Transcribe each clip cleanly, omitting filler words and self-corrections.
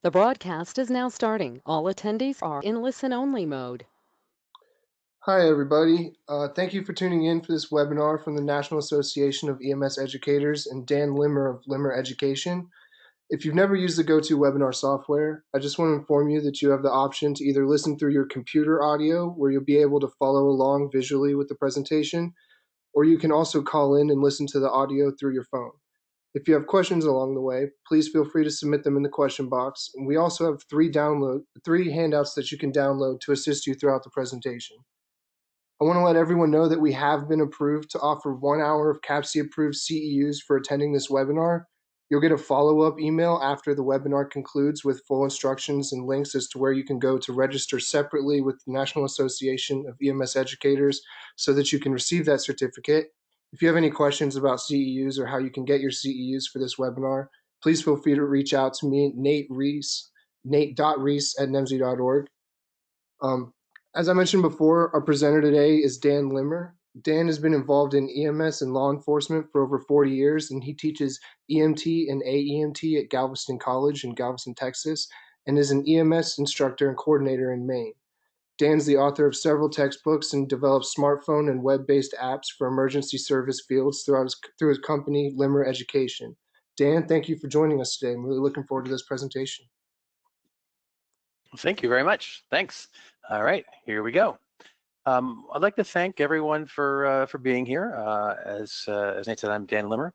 The broadcast is now starting. All attendees are in listen-only mode. Hi, everybody. Thank you for tuning in for this webinar from the National Association of EMS Educators and Dan Limmer of Limmer Education. If you've never used the GoToWebinar software, I just want to inform you that you have the option to either listen through your computer audio, where you'll be able to follow along visually with the presentation, or you can also call in and listen to the audio through your phone. If you have questions along the way, please feel free to submit them in the question box. And we also have three handouts that you can download to assist you throughout the presentation. I want to let everyone know that we have been approved to offer 1 hour of CAPC-approved CEUs for attending this webinar. You'll get a follow-up email after the webinar concludes with full instructions and links as to where you can go to register separately with the National Association of EMS Educators so that you can receive that certificate. If you have any questions about CEUs or how you can get your CEUs for this webinar, please feel free to reach out to me, nate.reese@nemsi.org. As I mentioned before, our presenter today is Dan Limmer. Dan has been involved in EMS and law enforcement for over 40 years, and he teaches EMT and AEMT at Galveston College in Galveston, Texas, and is an EMS instructor and coordinator in Maine. Dan's the author of several textbooks and develops smartphone and web-based apps for emergency service fields through his company, Limmer Education. Dan, thank you for joining us today. I'm really looking forward to this presentation. Thank you very much. Thanks. All right, here we go. I'd like to thank everyone for being here. As Nate said, I'm Dan Limmer,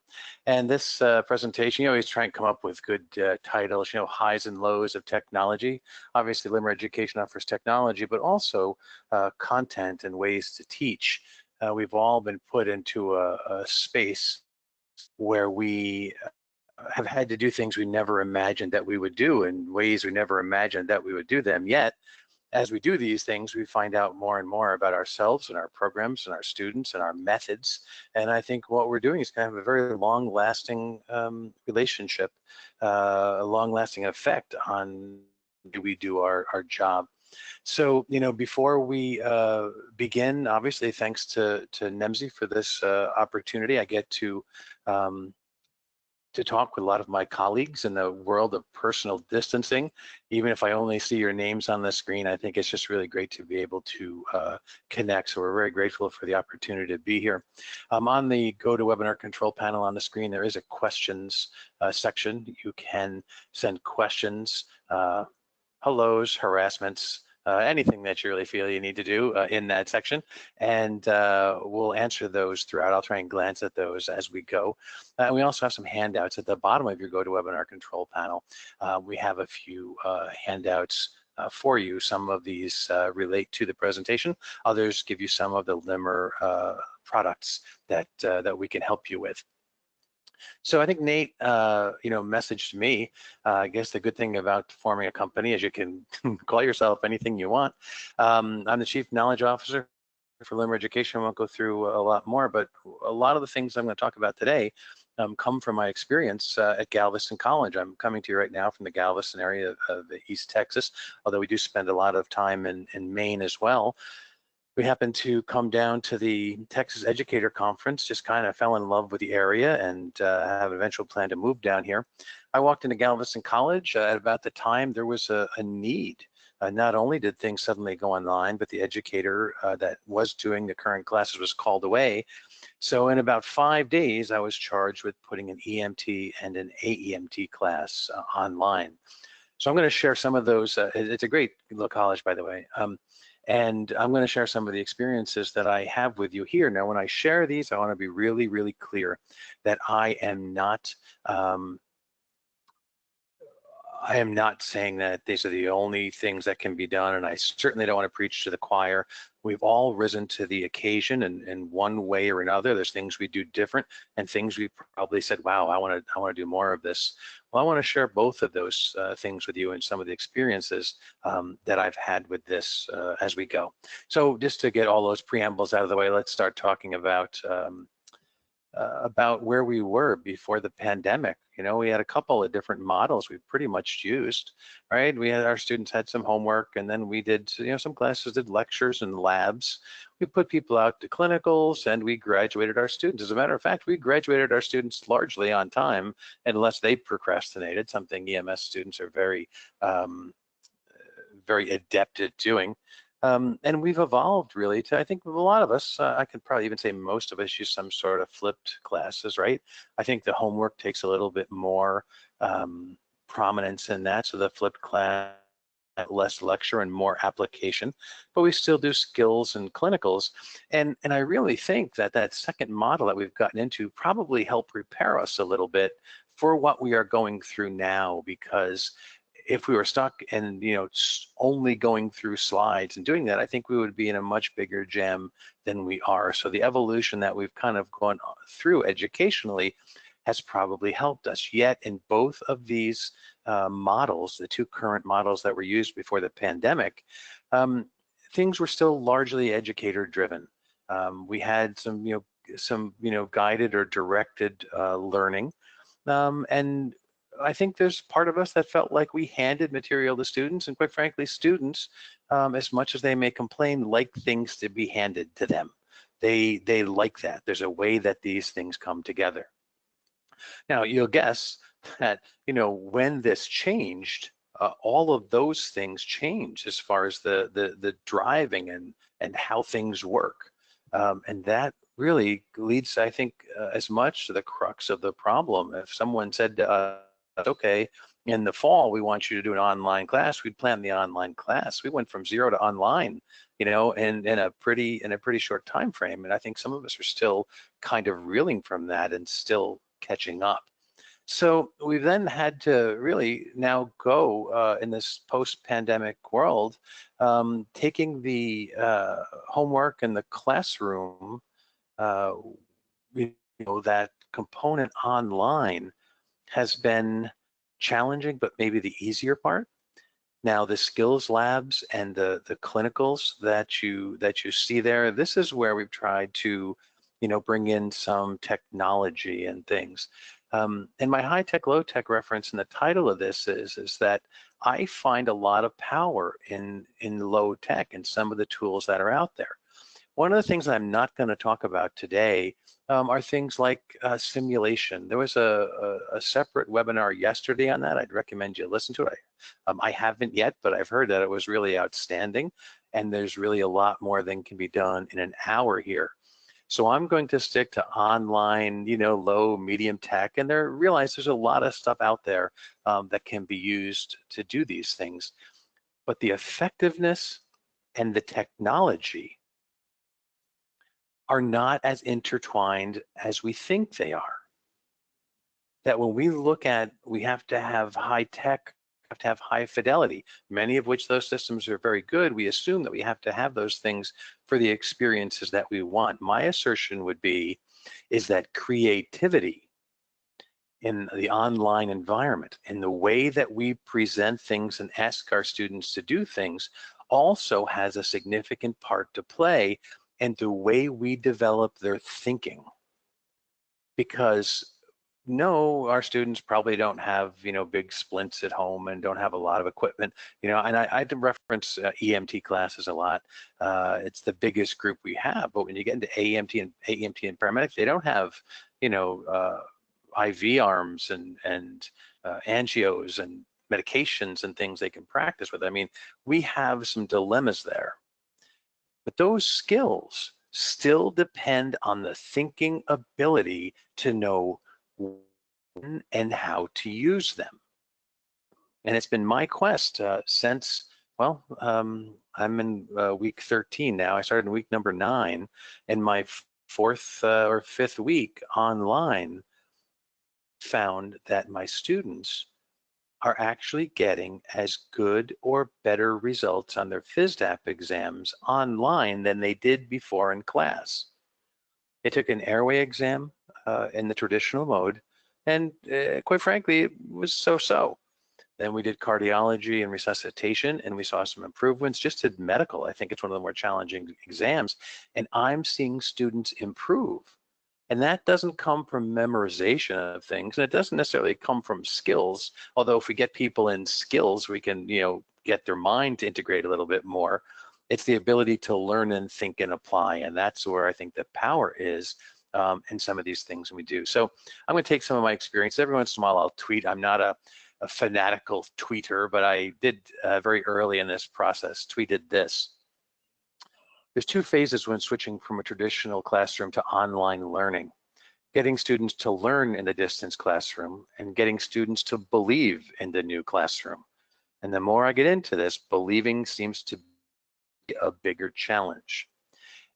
and this presentation, you always try and come up with good titles, highs and lows of technology. Obviously, Limmer Education offers technology, but also content and ways to teach. We've all been put into a space where we have had to do things we never imagined that we would do in ways we never imagined that we would do them. Yet, as we do these things, we find out more and more about ourselves and our programs and our students and our methods. And I think what we're doing is kind of a very long-lasting relationship, a long-lasting effect on do we do our job. So, before we begin, obviously, thanks to NEMSI for this opportunity. I get to talk with a lot of my colleagues in the world of personal distancing. Even if I only see your names on the screen, I think it's just really great to be able to connect. So we're very grateful for the opportunity to be here. On the GoToWebinar control panel on the screen, there is a questions section. You can send questions, hellos, harassments, anything that you really feel you need to do in that section, and we'll answer those throughout. I'll try and glance at those as we go. We also have some handouts at the bottom of your GoToWebinar control panel. We have a few handouts for you. Some of these relate to the presentation. Others give you some of the Limmer products that we can help you with. So I think Nate, messaged me. I guess the good thing about forming a company is you can call yourself anything you want. I'm the Chief Knowledge Officer for Limmer Education. I won't go through a lot more, but a lot of the things I'm going to talk about today come from my experience at Galveston College. I'm coming to you right now from the Galveston area of East Texas, although we do spend a lot of time in Maine as well. We happened to come down to the Texas Educator Conference, just kind of fell in love with the area and have an eventual plan to move down here. I walked into Galveston College at about the time there was a need. Not only did things suddenly go online, but the educator that was doing the current classes was called away. So in about 5 days, I was charged with putting an EMT and an AEMT class online. So I'm going to share some of those. It's a great little college, by the way. And I'm going to share some of the experiences that I have with you here. Now, when I share these, I want to be really, really clear that I am not saying that these are the only things that can be done, and I certainly don't want to preach to the choir. We've all risen to the occasion in one way or another. There's things we do different and things we probably said, wow, I want to do more of this. Well, I want to share both of those things with you and some of the experiences that I've had with this as we go. So just to get all those preambles out of the way, let's start talking about where we were before the pandemic. You know, we had a couple of different models we pretty much used, right? We had our students had some homework, and then we did, you know, some classes did lectures and labs. We put people out to clinicals, and we graduated our students. As a matter of fact, we graduated our students largely on time, unless they procrastinated, something EMS students are very adept at doing. And we've evolved really to, I think a lot of us, I could probably even say most of us use some sort of flipped classes, right? I think the homework takes a little bit more prominence in that. So the flipped class, less lecture and more application, but we still do skills and clinicals. And I really think that that second model that we've gotten into probably helped prepare us a little bit for what we are going through now, because if we were stuck and, you know, only going through slides and doing that, I think we would be in a much bigger jam than we are. So the evolution that we've kind of gone through educationally has probably helped us. Yet in both of these models, the two current models that were used before the pandemic, things were still largely educator driven. We had some guided or directed learning, and I think there's part of us that felt like we handed material to students, and quite frankly, students, as much as they may complain, like things to be handed to them. They like that. There's a way that these things come together. Now, you'll guess that, you know, when this changed, all of those things changed as far as the driving and how things work, and that really leads, I think, as much to the crux of the problem. If someone said to us, okay, in the fall, we want you to do an online class, we'd plan the online class. We went from 0 to online, you know, in a pretty short time frame. And I think some of us are still kind of reeling from that and still catching up. So we've then had to really now go in this post-pandemic world, taking the homework in the classroom, you know, that component online has been challenging, but maybe the easier part. Now, the skills labs and the clinicals that you see there, this is where we've tried to, you know, bring in some technology and things. And my high tech, low tech reference in the title of this is that I find a lot of power in low tech and some of the tools that are out there. One of the things I'm not going to talk about today are things like simulation. There was a separate webinar yesterday on that. I'd recommend you listen to it. I haven't yet, but I've heard that it was really outstanding, and there's really a lot more than can be done in an hour here. So I'm going to stick to online, you know, low, medium tech, and realize there's a lot of stuff out there that can be used to do these things. But the effectiveness and the technology are not as intertwined as we think they are. That when we look at, we have to have high tech, have to have high fidelity, many of which those systems are very good. We assume that we have to have those things for the experiences that we want. My assertion would be, is that creativity in the online environment, in the way that we present things and ask our students to do things, also has a significant part to play and the way we develop their thinking. Because no, our students probably don't have, you know, big splints at home and don't have a lot of equipment, you know, and I reference EMT classes a lot. It's the biggest group we have, but when you get into AEMT and paramedics, they don't have, you know, IV arms and angios and medications and things they can practice with. I mean, we have some dilemmas there. But those skills still depend on the thinking ability to know when and how to use them. And it's been my quest since, well, I'm in week 13 now. I started in week number 9, and my fourth or fifth week online found that my students are actually getting as good or better results on their FISDAP exams online than they did before in class. They took an airway exam in the traditional mode, and quite frankly, it was so-so. Then we did cardiology and resuscitation, and we saw some improvements. Just did medical. I think it's one of the more challenging exams, and I'm seeing students improve. And that doesn't come from memorization of things, and it doesn't necessarily come from skills. Although if we get people in skills, we can, get their mind to integrate a little bit more. It's the ability to learn and think and apply, and that's where I think the power is in some of these things we do. So I'm going to take some of my experience. Every once in a while, I'll tweet. I'm not a fanatical tweeter, but I did very early in this process tweeted this. There's two phases when switching from a traditional classroom to online learning: getting students to learn in the distance classroom and getting students to believe in the new classroom. And the more I get into this, believing seems to be a bigger challenge.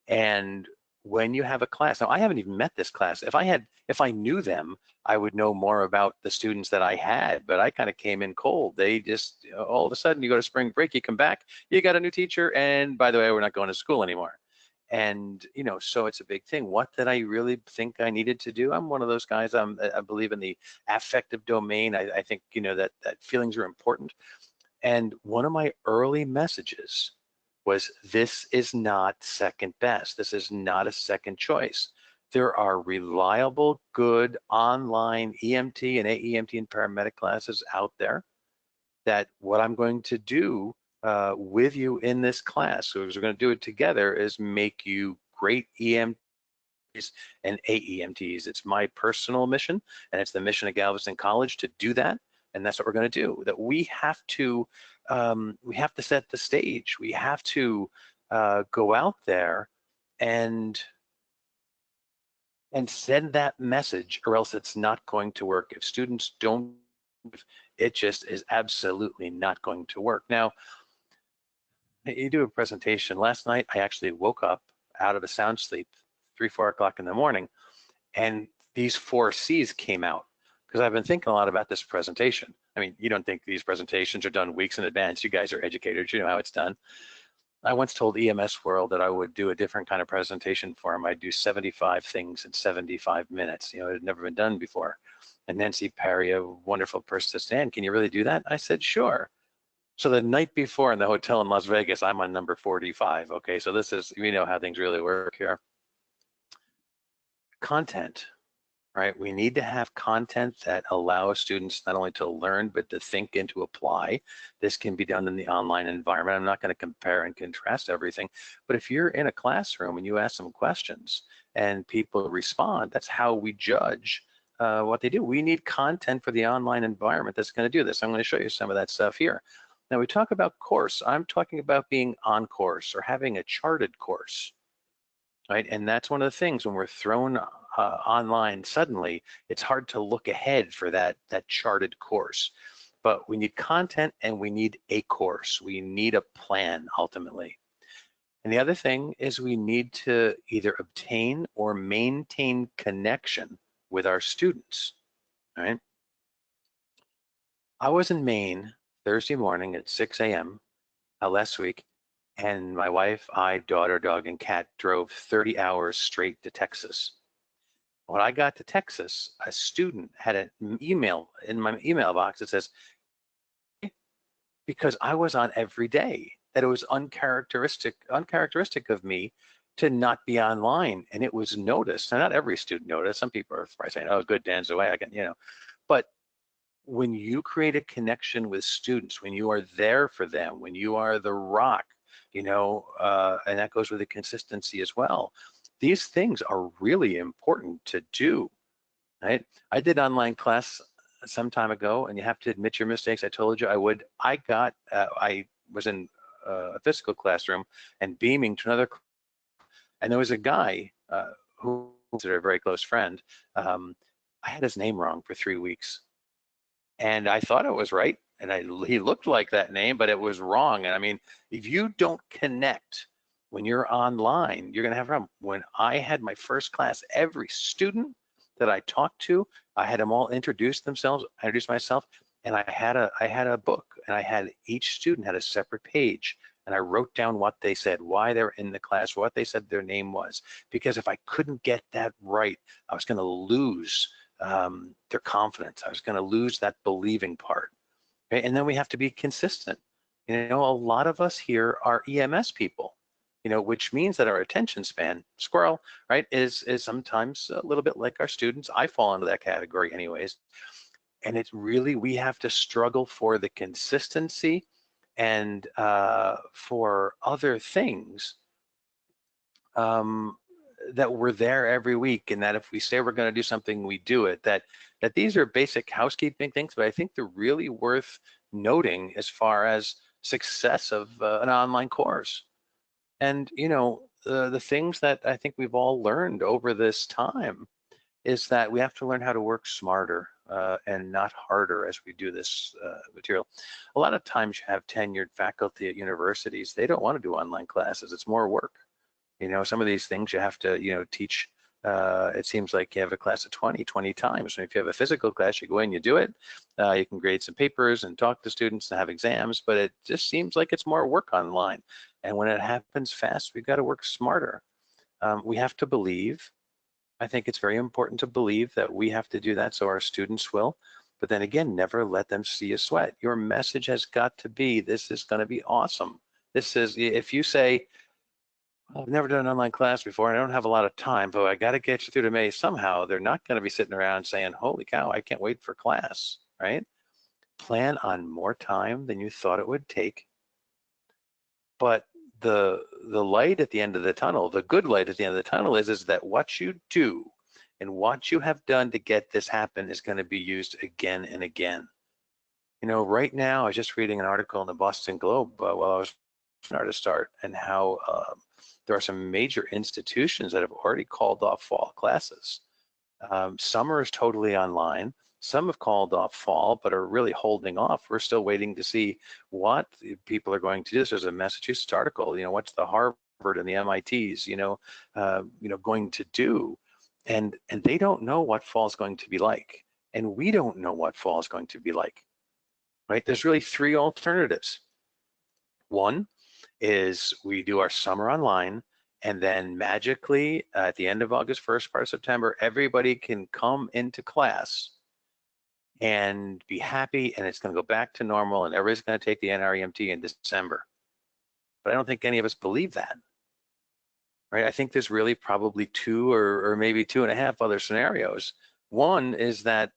And when you have a class, now I haven't even met this class. If I knew them, I would know more about the students that I had, but I kind of came in cold. They just, all of a sudden you go to spring break, you come back, you got a new teacher, and by the way, we're not going to school anymore. And, so it's a big thing. What did I really think I needed to do? I'm one of those guys, I believe in the affective domain. I think, that feelings are important. And one of my early messages was, this is not second best. This is not a second choice. There are reliable, good online EMT and AEMT and paramedic classes out there that what I'm going to do with you in this class, so we're going to do it together, is make you great EMTs and AEMTs. It's my personal mission, and it's the mission of Galveston College to do that. And that's what we're going to do. That we have to set the stage. We have to go out there and send that message, or else it's not going to work. If students don't, it just is absolutely not going to work. Now, you do a presentation. Last night, I actually woke up out of a sound sleep, 3, 4 o'clock in the morning, and these 4 C's came out, because I've been thinking a lot about this presentation. I mean, you don't think these presentations are done weeks in advance. You guys are educators, you know how it's done. I once told EMS World that I would do a different kind of presentation for them. I'd do 75 things in 75 minutes. It had never been done before. And Nancy Perry, a wonderful person, said, Stan, can you really do that? I said, sure. So the night before in the hotel in Las Vegas, I'm on number 45. Okay, so this is, how things really work here. Content. Right? We need to have content that allows students not only to learn, but to think and to apply. This can be done in the online environment. I'm not going to compare and contrast everything, but if you're in a classroom and you ask some questions and people respond, that's how we judge what they do. We need content for the online environment that's going to do this. I'm going to show you some of that stuff here. Now we talk about course. I'm talking about being on course or having a charted course. Right? And that's one of the things when we're thrown online suddenly, it's hard to look ahead for that charted course. But we need content and we need a course. We need a plan ultimately. And the other thing is we need to either obtain or maintain connection with our students. Right? I was in Maine Thursday morning at 6 a.m. Last week, and my wife, I, daughter, dog, and cat drove 30 hours straight to Texas. When I got to Texas, a student had an email in my email box that says, because I was on every day, that it was uncharacteristic of me to not be online, and it was noticed. And not every student noticed. Some people are probably saying, "Oh, good, Dan's away. I can," But when you create a connection with students, when you are there for them, when you are the rock, and that goes with the consistency as well. These things are really important to do, right? I did online class some time ago, and you have to admit your mistakes. I told you I would. I was in a physical classroom and beaming to another, and there was a guy who was a very close friend. I had his name wrong for 3 weeks, and I thought it was right. And he looked like that name, but it was wrong. And I mean, if you don't connect when you're online, you're going to have a problem. When I had my first class, every student that I talked to, I had them all introduce themselves, I introduced myself, and I had a book, and I had each student had a separate page, and I wrote down what they said, why they're in the class, what they said their name was, because if I couldn't get that right, I was going to lose their confidence. I was going to lose that believing part. Okay? And then we have to be consistent. A lot of us here are EMS people. which means that our attention span, squirrel, right, is sometimes a little bit like our students. I fall into that category anyways. And it's really, we have to struggle for the consistency and for other things that we're there every week, and that if we say we're going to do something, we do it. That these are basic housekeeping things, but I think they're really worth noting as far as success of an online course. And the things that I think we've all learned over this time is that we have to learn how to work smarter and not harder as we do this material. A lot of times you have tenured faculty at universities, they don't want to do online classes. It's more work. Some of these things you have to, teach. It seems like you have a class of 20 times. And if you have a physical class, you go in, you do it. You can grade some papers and talk to students and have exams, but it just seems like it's more work online. And when it happens fast, we've got to work smarter. We have to believe. I think it's very important to believe that we have to do that so our students will. But then again, never let them see you sweat. Your message has got to be, this is going to be awesome. This is, if you say, I've never done an online class before, and I don't have a lot of time, but I got to get you through to May somehow, they're not going to be sitting around saying, holy cow, I can't wait for class, right? Plan on more time than you thought it would take. But the light at the end of the tunnel, the good light at the end of the tunnel is that what you do and what you have done to get this happen is going to be used again and again. Right now, I was just reading an article in the Boston Globe while I was to start, and how there are some major institutions that have already called off fall classes. Summer is totally online. Some have called off fall, but are really holding off. We're still waiting to see what people are going to do. There's a Massachusetts article, what's the Harvard and the MITs, going to do, and they don't know what fall is going to be like, and we don't know what fall is going to be like, right? There's really three alternatives. One is we do our summer online, and then magically at the end of August, first part of September, everybody can come into class and be happy, and it's going to go back to normal, and everybody's going to take the NREMT in December. But I don't think any of us believe that, right? I think there's really probably two or maybe 2.5 other scenarios. One is that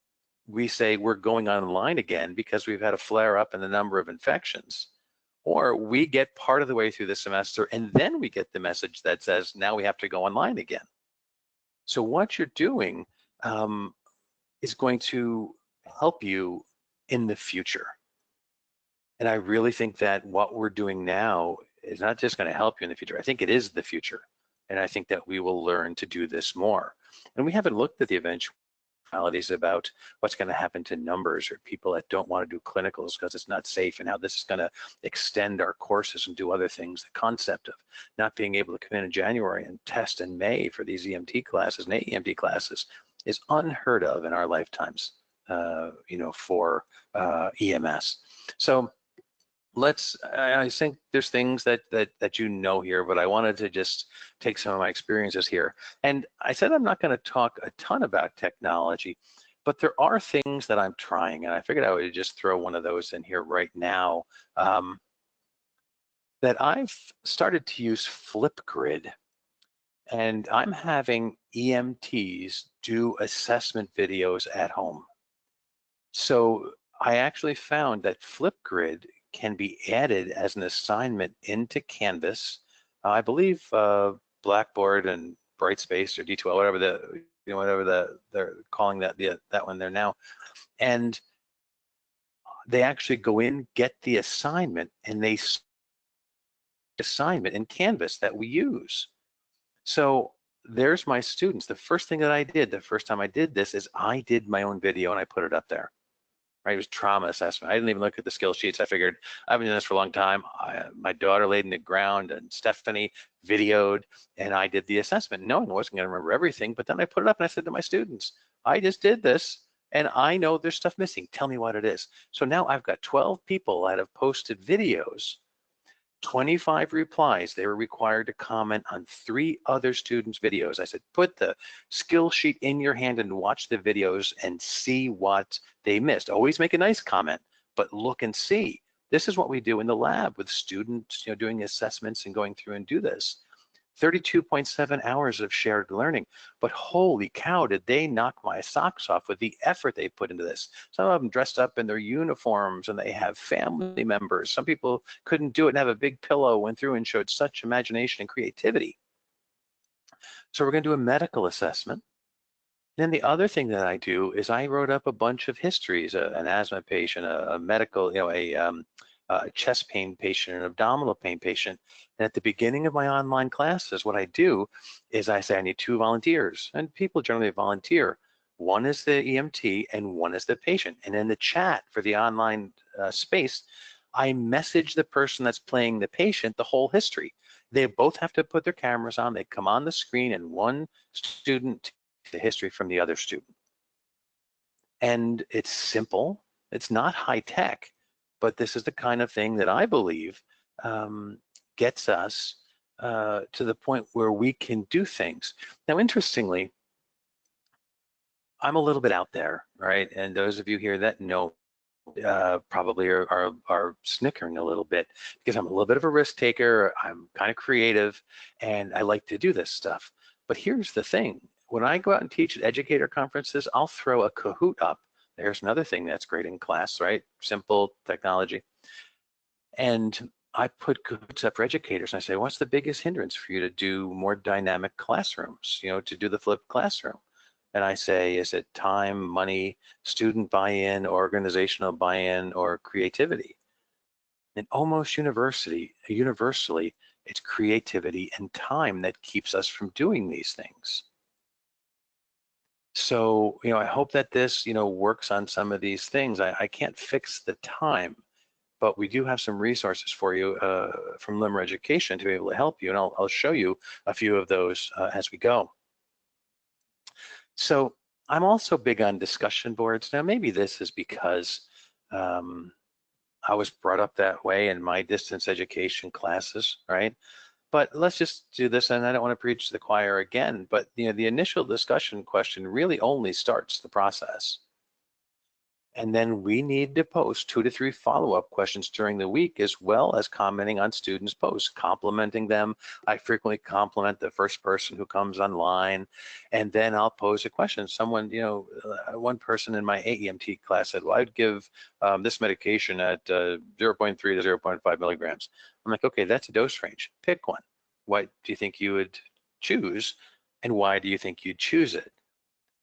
we say we're going online again because we've had a flare up in the number of infections, or we get part of the way through the semester and then we get the message that says now we have to go online again. So what you're doing is going to help you in the future. And I really think that what we're doing now is not just going to help you in the future. I think it is the future. And I think that we will learn to do this more. And we haven't looked at the eventualities about what's going to happen to numbers or people that don't want to do clinicals because it's not safe, and how this is going to extend our courses and do other things. The concept of not being able to come in January and test in May for these EMT classes and AEMT classes is unheard of in our lifetimes, for EMS. So I think there's things that here, but I wanted to just take some of my experiences here. And I said I'm not going to talk a ton about technology, but there are things that I'm trying, and I figured I would just throw one of those in here right now. That I've started to use Flipgrid, and I'm having EMTs do assessment videos at home. So I actually found that Flipgrid can be added as an assignment into Canvas. I believe Blackboard and Brightspace or D12, whatever they're calling that one there now, and they actually go in, get the assignment, and they assignment in Canvas that we use. So there's my students. The first thing that I did the first time I did this is I did my own video and I put it up there. Right, it was trauma assessment. I didn't even look at the skill sheets. I figured I've been doing this for a long time. My daughter laid in the ground and Stephanie videoed, and I did the assessment, knowing I wasn't going to remember everything. But then I put it up and I said to my students, I just did this and I know there's stuff missing. Tell me what it is. So now I've got 12 people that have posted videos, 25 replies. They were required to comment on 3 other students' videos. I said, put the skill sheet in your hand and watch the videos and see what they missed. Always make a nice comment, but look and see. This is what we do in the lab with students, doing assessments and going through and do this. 32.7 hours of shared learning. But holy cow, did they knock my socks off with the effort they put into this. Some of them dressed up in their uniforms and they have family members. Some people couldn't do it and have a big pillow, went through and showed such imagination and creativity. So we're going to do a medical assessment. Then the other thing that I do is I wrote up a bunch of histories, an asthma patient, a medical, a chest pain patient, an abdominal pain patient. And at the beginning of my online classes, what I do is I say I need 2 volunteers, and people generally volunteer. One is the EMT and one is the patient. And in the chat for the online space, I message the person that's playing the patient the whole history. They both have to put their cameras on. They come on the screen, and one student the history from the other student. And it's simple. It's not high tech, but this is the kind of thing that I believe gets us to the point where we can do things. Now, interestingly, I'm a little bit out there, right? And those of you here that know probably are snickering a little bit because I'm a little bit of a risk taker. I'm kind of creative and I like to do this stuff. But here's the thing. When I go out and teach at educator conferences, I'll throw a Kahoot up. There's another thing that's great in class, right? Simple technology. And I put Kahoots up for educators and I say, what's the biggest hindrance for you to do more dynamic classrooms, to do the flipped classroom? And I say, is it time, money, student buy-in, organizational buy-in, or creativity? And almost universally, it's creativity and time that keeps us from doing these things. So, I hope that this, works on some of these things. I can't fix the time, but we do have some resources for you from Limmer Education to be able to help you. And I'll show you a few of those as we go. So I'm also big on discussion boards. Now, maybe this is because I was brought up that way in my distance education classes, right? But let's just do this, and I don't want to preach to the choir again, but the initial discussion question really only starts the process. And then we need to post 2 to 3 follow-up questions during the week, as well as commenting on students' posts, complimenting them. I frequently compliment the first person who comes online, and then I'll pose a question. Someone, one person in my AEMT class said, well, I'd give this medication at 0.3 to 0.5 milligrams. I'm like, okay, that's a dose range. Pick one. What do you think you would choose, and why do you think you'd choose it?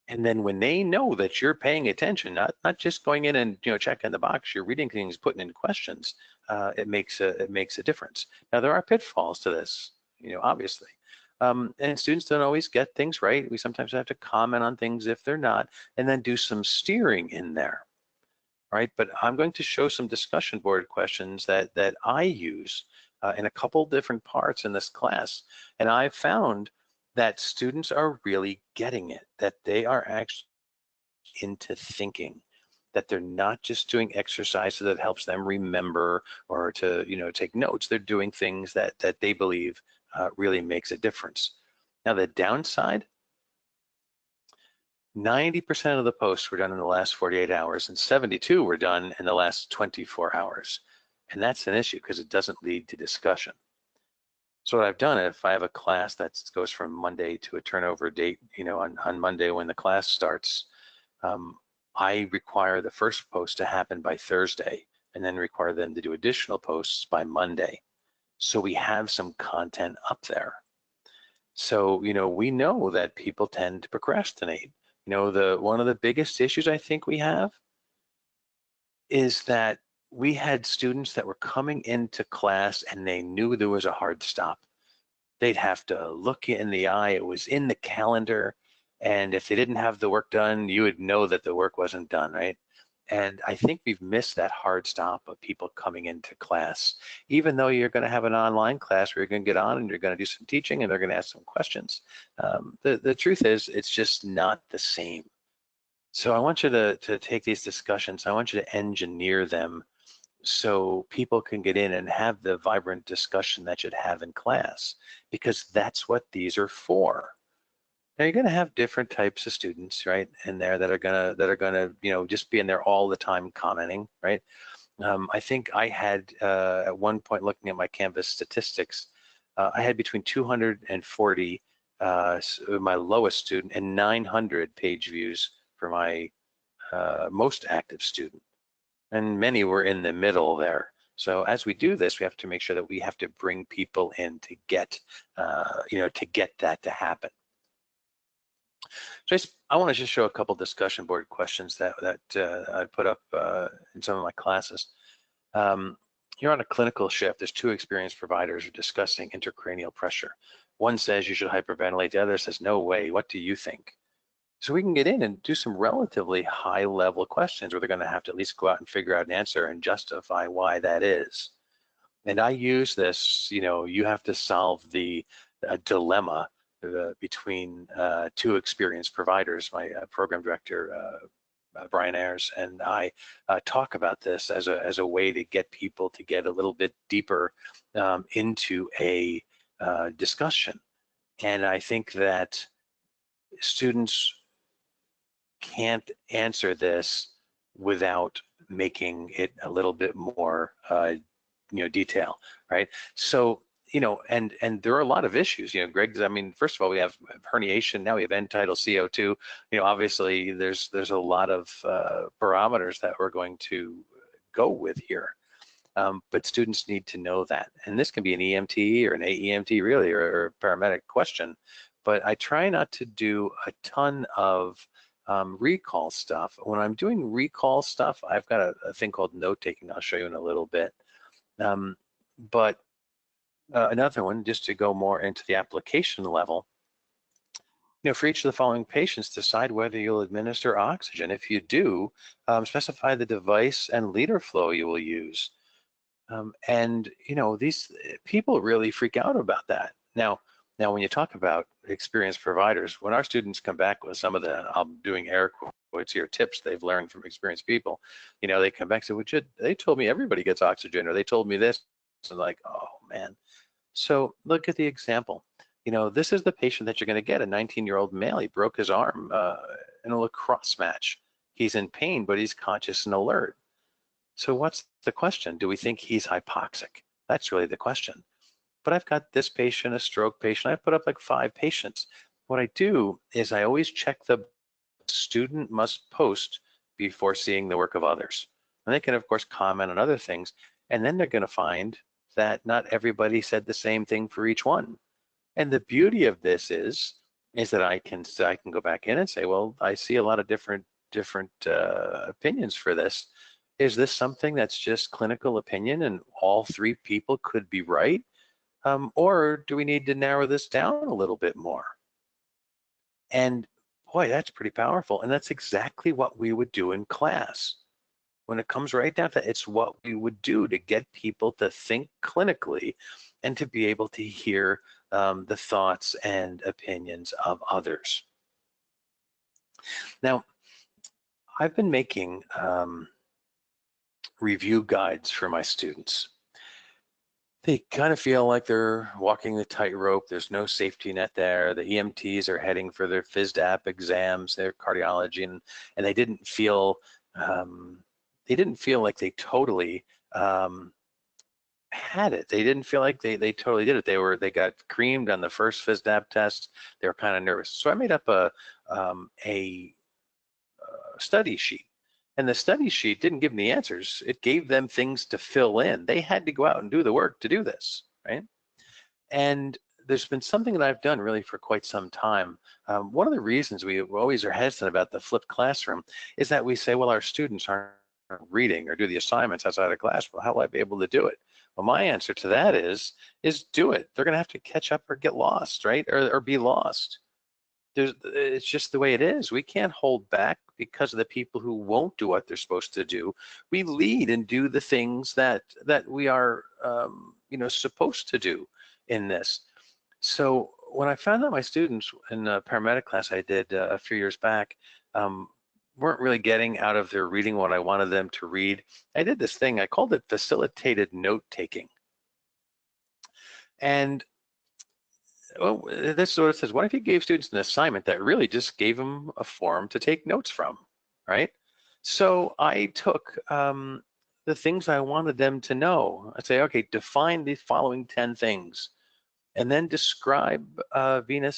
And then when they know that you're paying attention, not just going in and checking the box, you're reading things, putting in questions, it makes a difference. Now there are pitfalls to this, obviously, and students don't always get things right. We sometimes have to comment on things if they're not, and then do some steering in there, right? But I'm going to show some discussion board questions that I use in a couple different parts in this class, and I found that students are really getting it, that they are actually into thinking, that they're not just doing exercises that helps them remember or to take notes. They're doing things that they believe really makes a difference. Now the downside, 90% of the posts were done in the last 48 hours and 72 were done in the last 24 hours. And that's an issue because it doesn't lead to discussion. So what I've done, if I have a class that goes from Monday to a turnover date, on Monday when the class starts, I require the first post to happen by Thursday and then require them to do additional posts by Monday. So we have some content up there. So, we know that people tend to procrastinate. One of the biggest issues I think we have is that we had students that were coming into class and they knew there was a hard stop. They'd have to look in the eye, it was in the calendar, and if they didn't have the work done, you would know that the work wasn't done, right? And I think we've missed that hard stop of people coming into class. Even though you're going to have an online class where you're going to get on and you're going to do some teaching and they're going to ask some questions, the truth is it's just not the same. So I want you to take these discussions, I want you to engineer them so people can get in and have the vibrant discussion that you'd have in class, because that's what these are for. Now you're going to have different types of students, right, in there that are gonna just be in there all the time commenting, right? I think I had, at one point looking at my Canvas statistics, I had between 240, my lowest student, and 900 page views for my most active student. And many were in the middle there. So as we do this, we have to make sure that we have to bring people in to get, to get that to happen. So I want to just show a couple discussion board questions that I put up in some of my classes. You're on a clinical shift. There's two experienced providers discussing intracranial pressure. One says you should hyperventilate. The other says, no way. What do you think? So we can get in and do some relatively high level questions where they're going to have to at least go out and figure out an answer and justify why that is. And I use this, you have to solve the dilemma between two experienced providers. My program director, Brian Ayers, and I talk about this as a way to get people to get a little bit deeper into a discussion. And I think that students can't answer this without making it a little bit more detail, right? So and there are a lot of issues. Greg, I mean, first of all, we have herniation, now we have end tidal CO2. Obviously there's a lot of parameters that we're going to go with here. But students need to know that. And this can be an EMT or an AEMT really, or a paramedic question. But I try not to do a ton of recall stuff. When I'm doing recall stuff, I've got a thing called note taking. I'll show you in a little bit. But another one, just to go more into the application level, for each of the following patients, decide whether you'll administer oxygen. If you do, specify the device and liter flow you will use. And these people really freak out about that. Now, when you talk about experienced providers, when our students come back with some of the, I'm doing air quotes here, tips they've learned from experienced people, they come back and say, well, they told me everybody gets oxygen, or they told me this. And like, oh man. So look at the example. This is the patient that you're going to get, a 19-year-old male. He broke his arm in a lacrosse match. He's in pain, but he's conscious and alert. So what's the question? Do we think he's hypoxic? That's really the question. But I've got this patient, a stroke patient. I put up like 5 patients. What I do is I always check the student must post before seeing the work of others. And they can, of course, comment on other things. And then they're going to find that not everybody said the same thing for each one. And the beauty of this is that I can go back in and say, well, I see a lot of different opinions for this. Is this something that's just clinical opinion and all 3 people could be right? Or do we need to narrow this down a little bit more? And boy, that's pretty powerful. And that's exactly what we would do in class. When it comes right down to it, it's what we would do to get people to think clinically and to be able to hear the thoughts and opinions of others. Now, I've been making review guides for my students. They kind of feel like they're walking the tightrope. There's no safety net there. The EMTs are heading for their FISDAP exams, their cardiology, and they didn't feel like they totally had it. They didn't feel like they totally did it. They got creamed on the first FISDAP test. They were kind of nervous. So I made up a study sheet. And the study sheet didn't give them the answers. It gave them things to fill in. They had to go out and do the work to do this, right? And there's been something that I've done really for quite some time. One of the reasons we always are hesitant about the flipped classroom is that we say, well, our students aren't reading or do the assignments outside of class. Well, how will I be able to do it? Well, my answer to that is do it. They're going to have to catch up or get lost, right? Or be lost. It's just the way it is. We can't hold back because of the people who won't do what they're supposed to do. We lead and do the things that we are, supposed to do in this. So when I found out my students in a paramedic class I did a few years back weren't really getting out of their reading what I wanted them to read, I did this thing. I called it facilitated note taking. And well, this is what it says. What if you gave students an assignment that really just gave them a form to take notes from, right? So I took the things I wanted them to know. I'd say, okay, define the following 10 things, and then describe capillary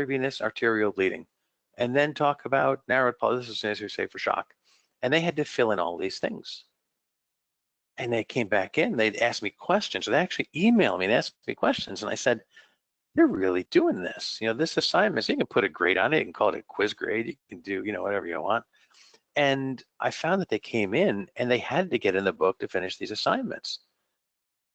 venous arterial bleeding, and then talk about narrowed pulse. This is as you say for shock. And they had to fill in all these things. And they came back in, they'd ask me questions, or they actually emailed me and asked me questions. And I said, you're really doing this. This assignment, so you can put a grade on it, you can call it a quiz grade, you can do, whatever you want. And I found that they came in and they had to get in the book to finish these assignments.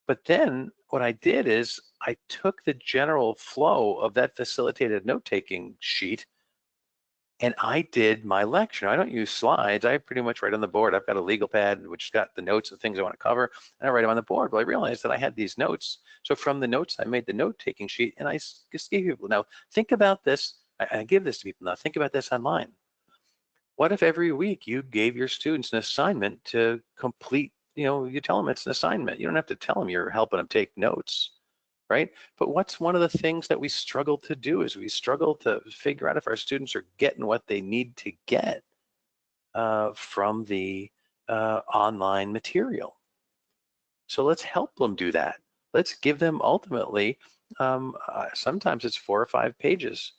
But then what I did is I took the general flow of that facilitated note-taking sheet and I did my lecture. I don't use slides. I pretty much write on the board. I've got a legal pad which has got the notes of things I want to cover, and I write them on the board. Well, I realized that I had these notes. So from the notes, I made the note-taking sheet, and I just gave people, now think about this. I give this to people now. Think about this online. What if every week you gave your students an assignment to complete, you tell them it's an assignment. You don't have to tell them you're helping them take notes, right? But what's one of the things that we struggle to do is we struggle to figure out if our students are getting what they need to get from the online material. So let's help them do that. Let's give them ultimately, sometimes it's 4 or 5 pages,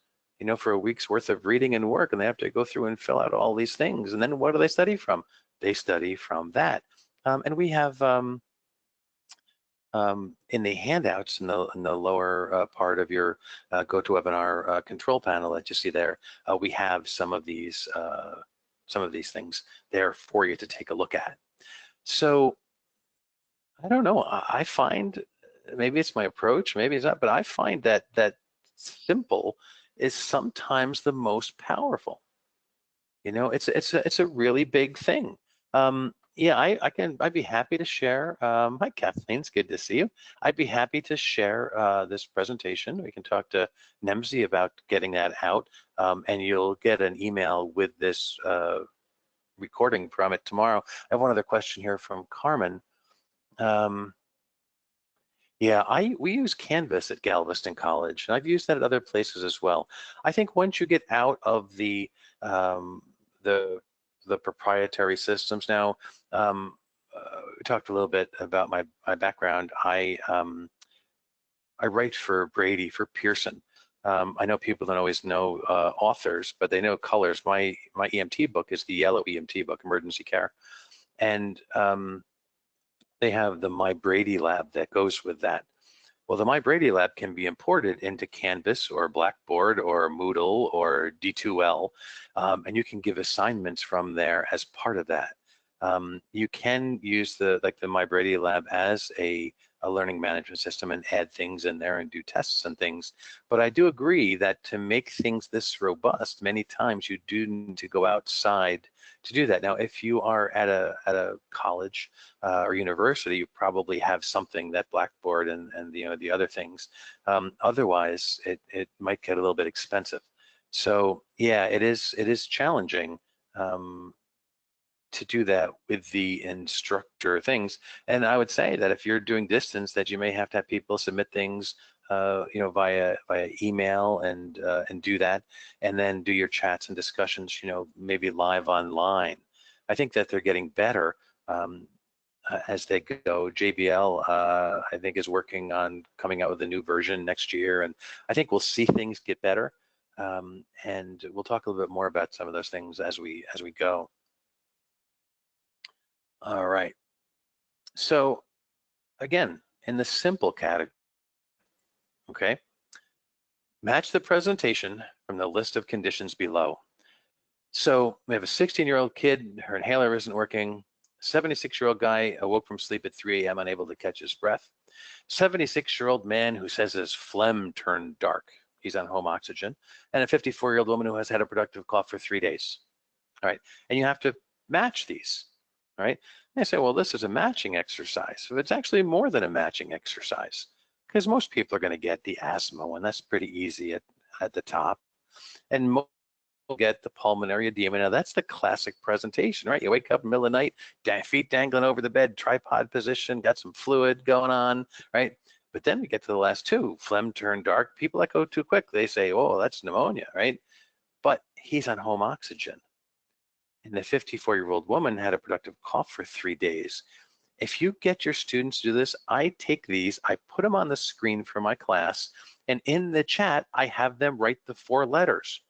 for a week's worth of reading and work, and they have to go through and fill out all these things. And then what do they study from? They study from that. And we have in the handouts in the lower part of your GoToWebinar control panel that you see there, we have some of these things there for you to take a look at. So I don't know. I find, maybe it's my approach, maybe it's not, but I find that simple is sometimes the most powerful. It's a really big thing. Yeah, I'd be happy to share. Hi, Kathleen, it's good to see you. I'd be happy to share this presentation. We can talk to Nemzi about getting that out, and you'll get an email with this recording from it tomorrow. I have one other question here from Carmen. Yeah, we use Canvas at Galveston College, and I've used that at other places as well. I think once you get out of the proprietary systems now, we talked a little bit about my background. I write for Brady, for Pearson. I know people don't always know authors, but they know colors. My EMT book is the yellow EMT book, Emergency Care, and they have the My Brady lab that goes with that. Well, the My Brady lab can be imported into Canvas or Blackboard or Moodle or D2L, and you can give assignments from there as part of that. You can use the My Brady lab as a learning management system and add things in there and do tests and things. But I do agree that to make things this robust, many times you do need to go outside to do that. Now, if you are at a college or university, you probably have something that Blackboard and the other things. Otherwise, it might get a little bit expensive. So yeah, it is challenging to do that with the instructor things. And I would say that if you're doing distance, that you may have to have people submit things, via email and do that, and then do your chats and discussions, maybe live online. I think that they're getting better as they go. JBL, I think, is working on coming out with a new version next year, and I think we'll see things get better. And we'll talk a little bit more about some of those things as we go. All right. So again, in the simple category, okay, match the presentation from the list of conditions below. So we have a 16-year-old kid, her inhaler isn't working. 76-year-old guy awoke from sleep at 3 a.m. unable to catch his breath. 76-year-old man who says his phlegm turned dark. He's on home oxygen. And a 54-year-old woman who has had a productive cough for 3 days. All right, and you have to match these. All right, and I say, well, this is a matching exercise. So it's actually more than a matching exercise, because most people are going to get the asthma one. That's pretty easy at the top, and most will get the pulmonary edema. Now that's the classic presentation, right? You wake up in the middle of the night, feet dangling over the bed, tripod position, got some fluid going on, right? But then we get to the last two, phlegm turned dark. People that go too quick, they say, oh, that's pneumonia, right? But he's on home oxygen. and the 54-year-old woman had a productive cough for 3 days. If you get your students to do this, I take these, I put them on the screen for my class, and in the chat, I have them write the 4 letters.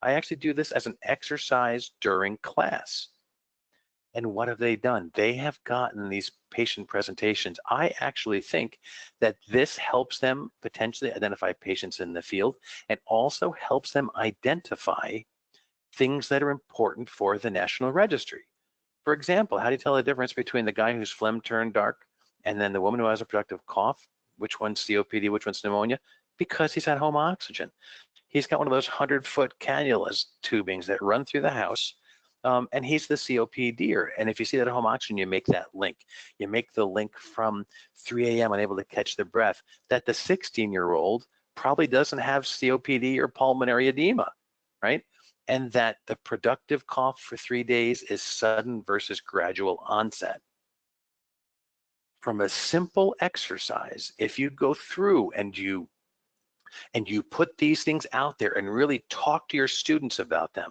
I actually do this as an exercise during class. And what have they done? They have gotten these patient presentations. I actually think that this helps them potentially identify patients in the field and also helps them identify things that are important for the National Registry. For example, how do you tell the difference between the guy whose phlegm turned dark and then the woman who has a productive cough? Which one's COPD, which one's pneumonia? Because he's at home oxygen. He's got one of those 100-foot cannulas tubings that run through the house, and he's the COPDer. And if you see that at home oxygen, you make that link. You make the link from 3 a.m. unable to catch the breath, that the 16-year-old probably doesn't have COPD or pulmonary edema, right? And that the productive cough for 3 days is sudden versus gradual onset. From a simple exercise, if you go through and you put these things out there and really talk to your students about them,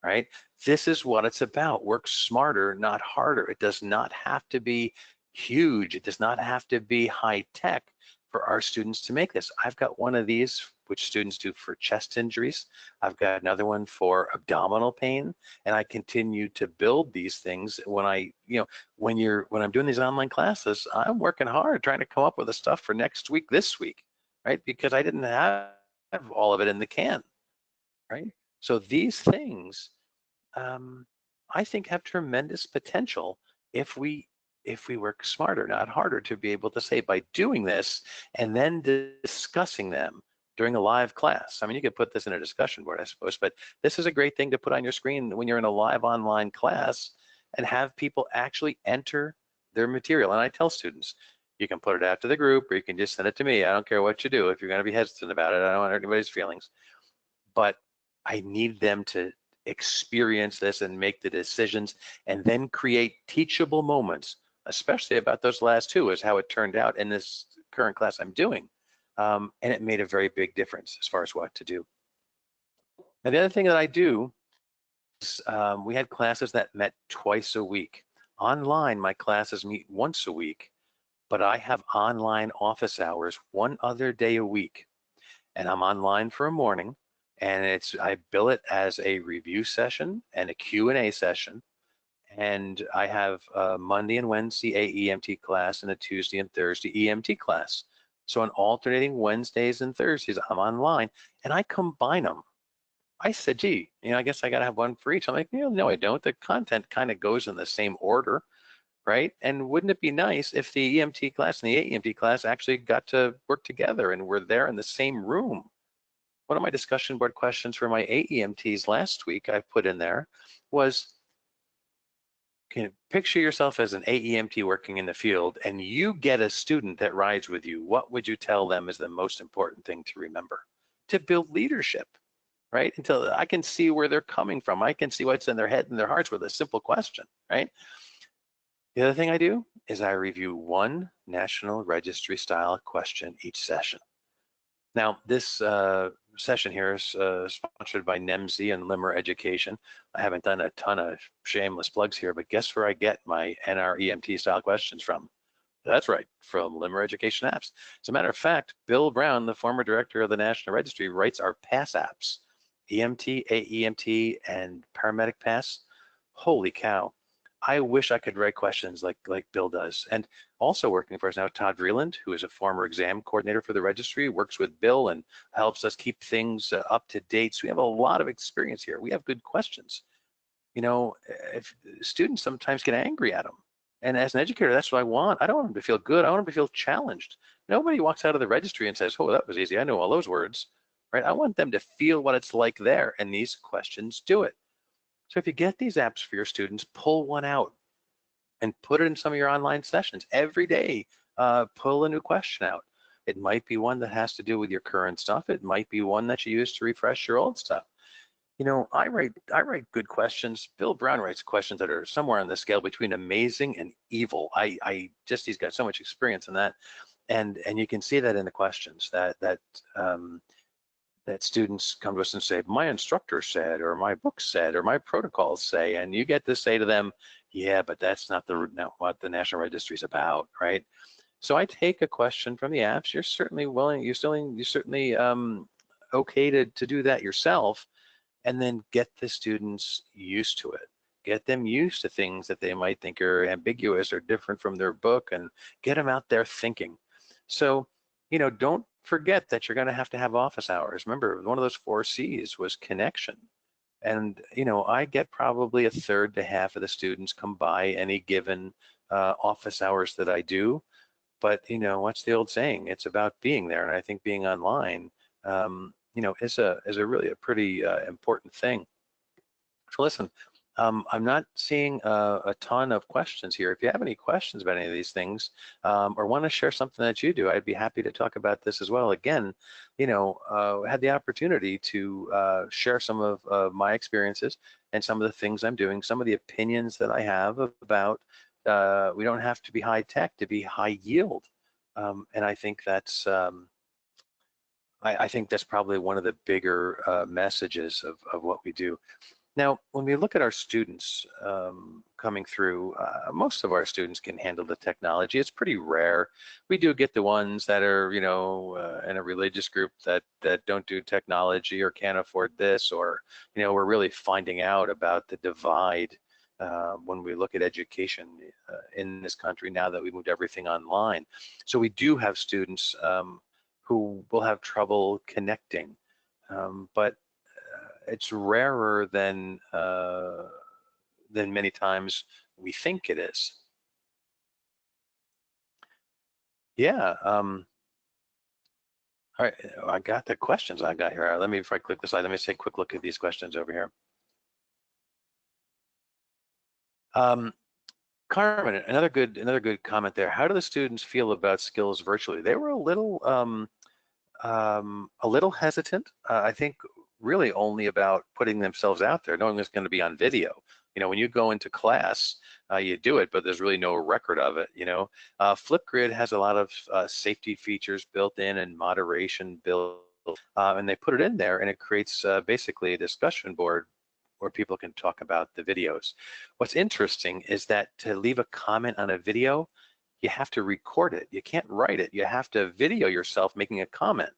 right? This is what it's about. Work smarter, not harder. It does not have to be huge. It does not have to be high tech for our students to make this. I've got one of these which students do for chest injuries. I've got another one for abdominal pain, and I continue to build these things when when I'm doing these online classes, I'm working hard trying to come up with the stuff for next week, this week, right? Because I didn't have all of it in the can, right? So these things, I think, have tremendous potential if we work smarter, not harder, to be able to say by doing this and then discussing them during a live class. I mean, you could put this in a discussion board, I suppose, but this is a great thing to put on your screen when you're in a live online class and have people actually enter their material. And I tell students, you can put it out to the group or you can just send it to me. I don't care what you do. If you're going to be hesitant about it, I don't want anybody's feelings. But I need them to experience this and make the decisions and then create teachable moments, especially about those last 2, is how it turned out in this current class I'm doing. And it made a very big difference as far as what to do. Now, the other thing that I do is we had classes that met twice a week. Online, my classes meet once a week, but I have online office hours one other day a week. And I'm online for a morning, and I bill it as a review session and a Q&A session. And I have a Monday and Wednesday AEMT class and a Tuesday and Thursday EMT class. So on alternating Wednesdays and Thursdays, I'm online and I combine them. I said, gee, I guess I got to have one for each. I'm like, no, I don't. The content kind of goes in the same order, right? And wouldn't it be nice if the EMT class and the AEMT class actually got to work together and were there in the same room? One of my discussion board questions for my AEMTs last week I put in there was, can you picture yourself as an AEMT working in the field and you get a student that rides with you? What would you tell them is the most important thing to remember? To build leadership, right? Until I can see where they're coming from. I can see what's in their head and their hearts with a simple question, right? The other thing I do is I review one National Registry style question each session. Now, this session here is sponsored by NEMSI and Limmer Education. I haven't done a ton of shameless plugs here, but guess where I get my NREMT style questions from? That's right, from Limmer Education apps. As a matter of fact, Bill Brown, the former director of the National Registry, writes our PASS apps, EMT, AEMT, and Paramedic PASS. Holy cow. I wish I could write questions like Bill does. And also working for us now, Todd Vreeland, who is a former exam coordinator for the registry, works with Bill and helps us keep things up to date. So we have a lot of experience here. We have good questions. If students sometimes get angry at them. And as an educator, that's what I want. I don't want them to feel good. I want them to feel challenged. Nobody walks out of the registry and says, oh, that was easy. I know all those words, right? I want them to feel what it's like there. And these questions do it. So if you get these apps for your students, pull one out and put it in some of your online sessions. Every day, pull a new question out. It might be one that has to do with your current stuff. It might be one that you use to refresh your old stuff. I write good questions. Bill Brown writes questions that are somewhere on the scale between amazing and evil. He's got so much experience in that. And you can see that in the questions that that students come to us and say, my instructor said, or my book said, or my protocols say, and you get to say to them, yeah, but that's not what the National Registry is about, right? So I take a question from the apps. You're certainly willing, you're certainly okay to do that yourself, and then get the students used to it. Get them used to things that they might think are ambiguous or different from their book, and get them out there thinking. So, don't forget that you're going to have office hours. Remember, one of those 4 C's was connection. And, I get probably a third to half of the students come by any given office hours that I do. But, what's the old saying? It's about being there. And I think being online, is a really a pretty important thing. So listen, I'm not seeing a ton of questions here. If you have any questions about any of these things, or want to share something that you do, I'd be happy to talk about this as well. Again, had the opportunity to share some of my experiences and some of the things I'm doing, some of the opinions that I have about we don't have to be high tech to be high yield. And I think that's I think that's probably one of the bigger messages of what we do. Now, when we look at our students coming through, most of our students can handle the technology. It's pretty rare. We do get the ones that are, in a religious group that don't do technology or can't afford this, or, we're really finding out about the divide when we look at education in this country now that we moved everything online. So we do have students who will have trouble connecting, but it's rarer than many times we think it is. Yeah. All right. I got the questions I got here. Let me, before I click the slide, let me take a quick look at these questions over here. Carmen, another good comment there. How do the students feel about skills virtually? They were a little hesitant. I think really only about putting themselves out there, knowing it's going to be on video. When you go into class, you do it, but there's really no record of it. Flipgrid has a lot of safety features built in and moderation built, and they put it in there, and it creates basically a discussion board where people can talk about the videos. What's interesting is that to leave a comment on a video, you have to record it. You can't write it. You have to video yourself making a comment.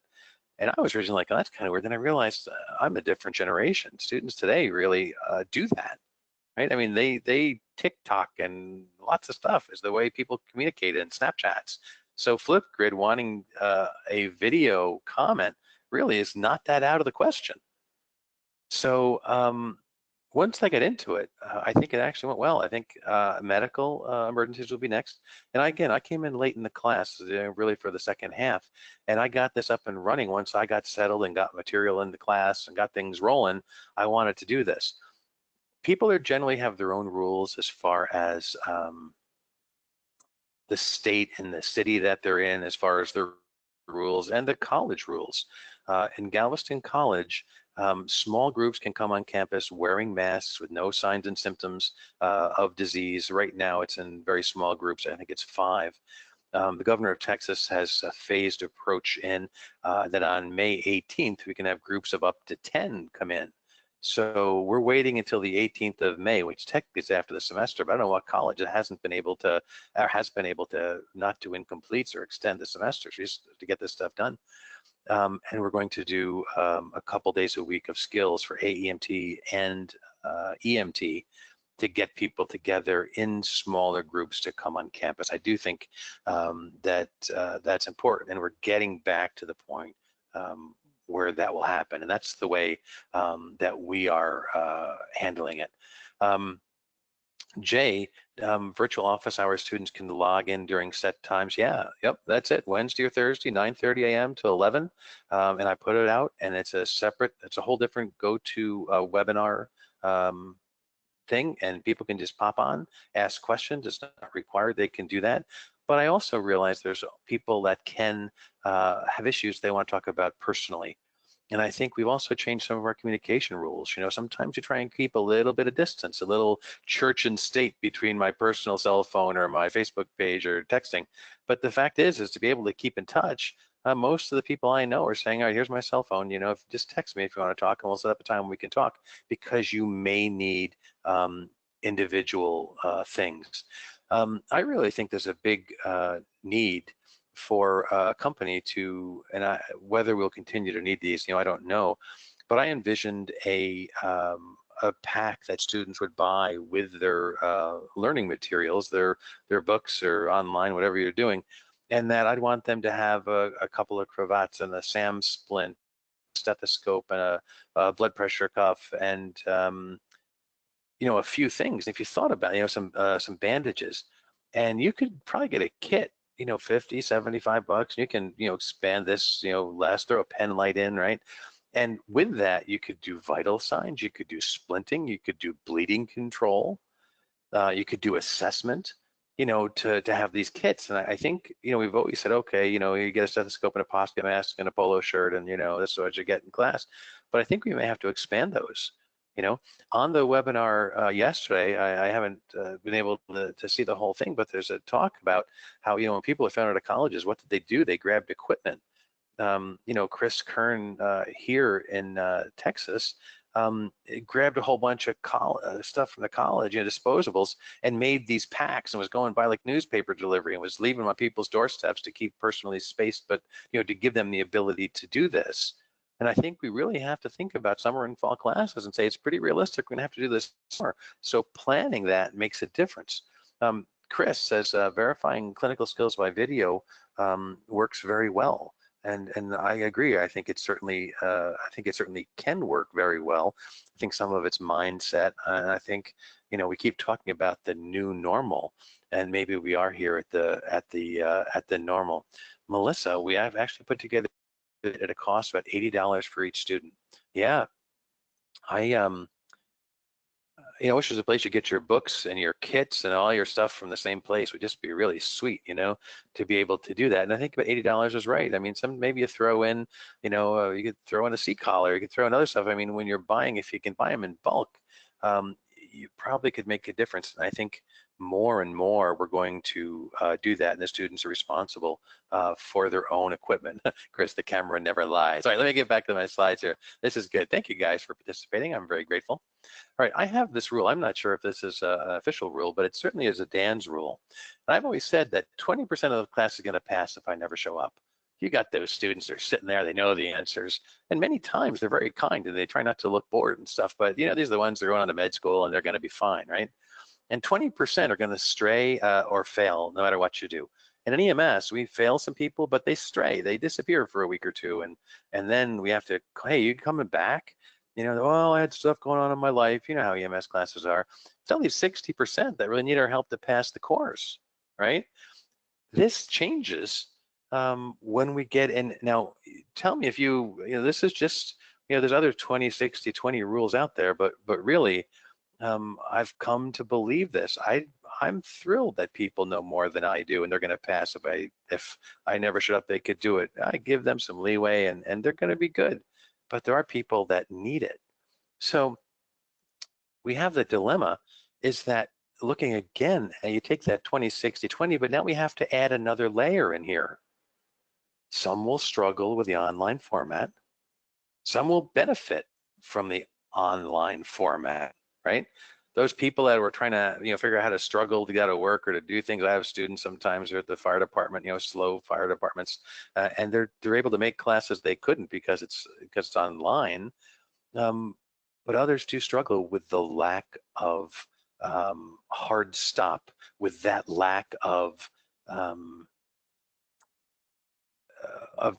And I was originally like, oh, that's kind of weird. Then I realized I'm a different generation. Students today really do that, right? I mean, they TikTok and lots of stuff is the way people communicate in Snapchats. So Flipgrid wanting a video comment really is not that out of the question. So once I get into it, I think it actually went well. I think medical emergencies will be next. And again, I came in late in the class, really for the second half, and I got this up and running once I got settled and got material into class and got things rolling. I wanted to do this. People generally have their own rules as far as the state and the city that they're in, as far as their rules and the college rules. In Galveston College, small groups can come on campus wearing masks with no signs and symptoms of disease. Right now, it's in very small groups. I think it's 5. The governor of Texas has a phased approach in that on May 18th, we can have groups of up to 10 come in. So we're waiting until the 18th of May, which technically is after the semester, but I don't know what college it hasn't been able to, or has been able to not do incompletes or extend the semester just to get this stuff done. And we're going to do a couple days a week of skills for AEMT and EMT to get people together in smaller groups to come on campus. I do think that that's important, and we're getting back to the point where that will happen, and that's the way that we are handling it. Jay, virtual office hours students can log in during set times. Yeah, yep, that's it. Wednesday or Thursday, 9:30 a.m. to 11, and I put it out, and it's a whole different go-to webinar thing, and people can just pop on, ask questions. It's not required, they can do that. But I also realize there's people that can have issues they want to talk about personally. And I think we've also changed some of our communication rules. Sometimes you try and keep a little bit of distance, a little church and state between my personal cell phone or my Facebook page or texting. But the fact is to be able to keep in touch, most of the people I know are saying, all right, here's my cell phone, if just text me if you want to talk, and we'll set up a time when we can talk, because you may need individual things. I really think there's a big need for a company to, and whether we'll continue to need these, I don't know, but I envisioned a pack that students would buy with their learning materials, their books or online, whatever you're doing, and that I'd want them to have a couple of cravats and a SAM splint, stethoscope, and a blood pressure cuff, and a few things. If you thought about it, some bandages, and you could probably get a kit, 50, 75 bucks. You can, expand this, less, throw a pen light in, right? And with that, you could do vital signs, you could do splinting, you could do bleeding control, you could do assessment, to have these kits. And I think, we've always said, okay, you get a stethoscope and a pocket mask and a polo shirt, and, this is what you get in class. But I think we may have to expand those. On the webinar yesterday, I haven't been able to see the whole thing, but there's a talk about how, when people are found out of colleges, what did they do? They grabbed equipment. Chris Kern here in Texas grabbed a whole bunch of stuff from the college, disposables, and made these packs, and was going by like newspaper delivery, and was leaving them on people's doorsteps to keep personally spaced, but to give them the ability to do this. And I think we really have to think about summer and fall classes and say it's pretty realistic. We're gonna have to do this summer. So planning that makes a difference. Chris says verifying clinical skills by video works very well. And I agree. I think it certainly can work very well. I think some of it's mindset, and I think we keep talking about the new normal, and maybe we are here at the normal. Melissa, we have actually put together at a cost of about $80 for each student. Yeah, I wish there's a place you get your books and your kits and all your stuff from the same place. Would just be really sweet, to be able to do that. And I think about $80 is right. I mean, maybe you throw in, you could throw in a seat collar, you could throw in other stuff. I mean, when you're buying, if you can buy them in bulk, you probably could make a difference. And I think more and more we're going to do that, and the students are responsible for their own equipment. Chris, the camera never lies. All right, let me get back to my slides here. This is good. Thank you guys for participating. I'm very grateful. All right, I have this rule. I'm not sure if this is an official rule, but it certainly is a Dan's rule. And I've always said that 20% of the class is going to pass if I never show up. You got those students, they're sitting there, they know the answers. And many times they're very kind and they try not to look bored and stuff, but these are the ones that are going on to med school and they're going to be fine, right? And 20% are going to stray or fail no matter what you do. And in EMS, we fail some people, but they stray, they disappear for a week or two. And then we have to, hey, you coming back? Well, I had stuff going on in my life. You know how EMS classes are. It's only 60% that really need our help to pass the course, right? This changes when we get in. Now, tell me if this is just, there's other 20, 60, 20 rules out there, but really, I've come to believe this. I'm thrilled that people know more than I do, and they're going to pass. If I never showed up, they could do it. I give them some leeway, and they're going to be good. But there are people that need it. So we have the dilemma is that looking again, and you take that 20, 60, 20, but now we have to add another layer in here. Some will struggle with the online format. Some will benefit from the online format, right? Those people that were trying to, figure out how to struggle to get to work or to do things. I have students sometimes are at the fire department, slow fire departments, and they're able to make classes they couldn't because it's online. But others do struggle with the lack of hard stop, with that lack of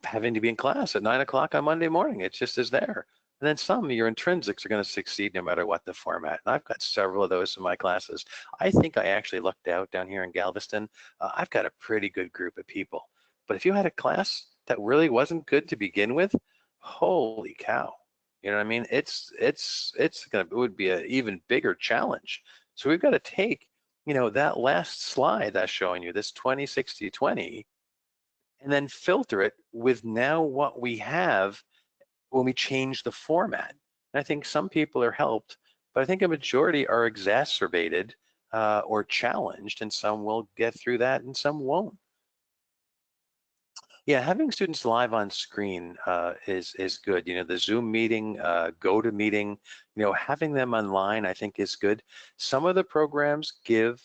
having to be in class at 9 o'clock on Monday morning. It just is there. And then some of your intrinsics are going to succeed no matter what the format. And I've got several of those in my classes. I think I actually lucked out down here in Galveston. I've got a pretty good group of people. But if you had a class that really wasn't good to begin with, holy cow. You know what I mean? It would be an even bigger challenge. So we've got to take, that last slide that's showing you, this 20, 60, 20, and then filter it with now what we have when we change the format. And I think some people are helped, but I think a majority are exacerbated or challenged, and some will get through that and some won't. Yeah, having students live on screen is good. You know, the Zoom meeting, GoToMeeting, you know, having them online, I think is good. Some of the programs give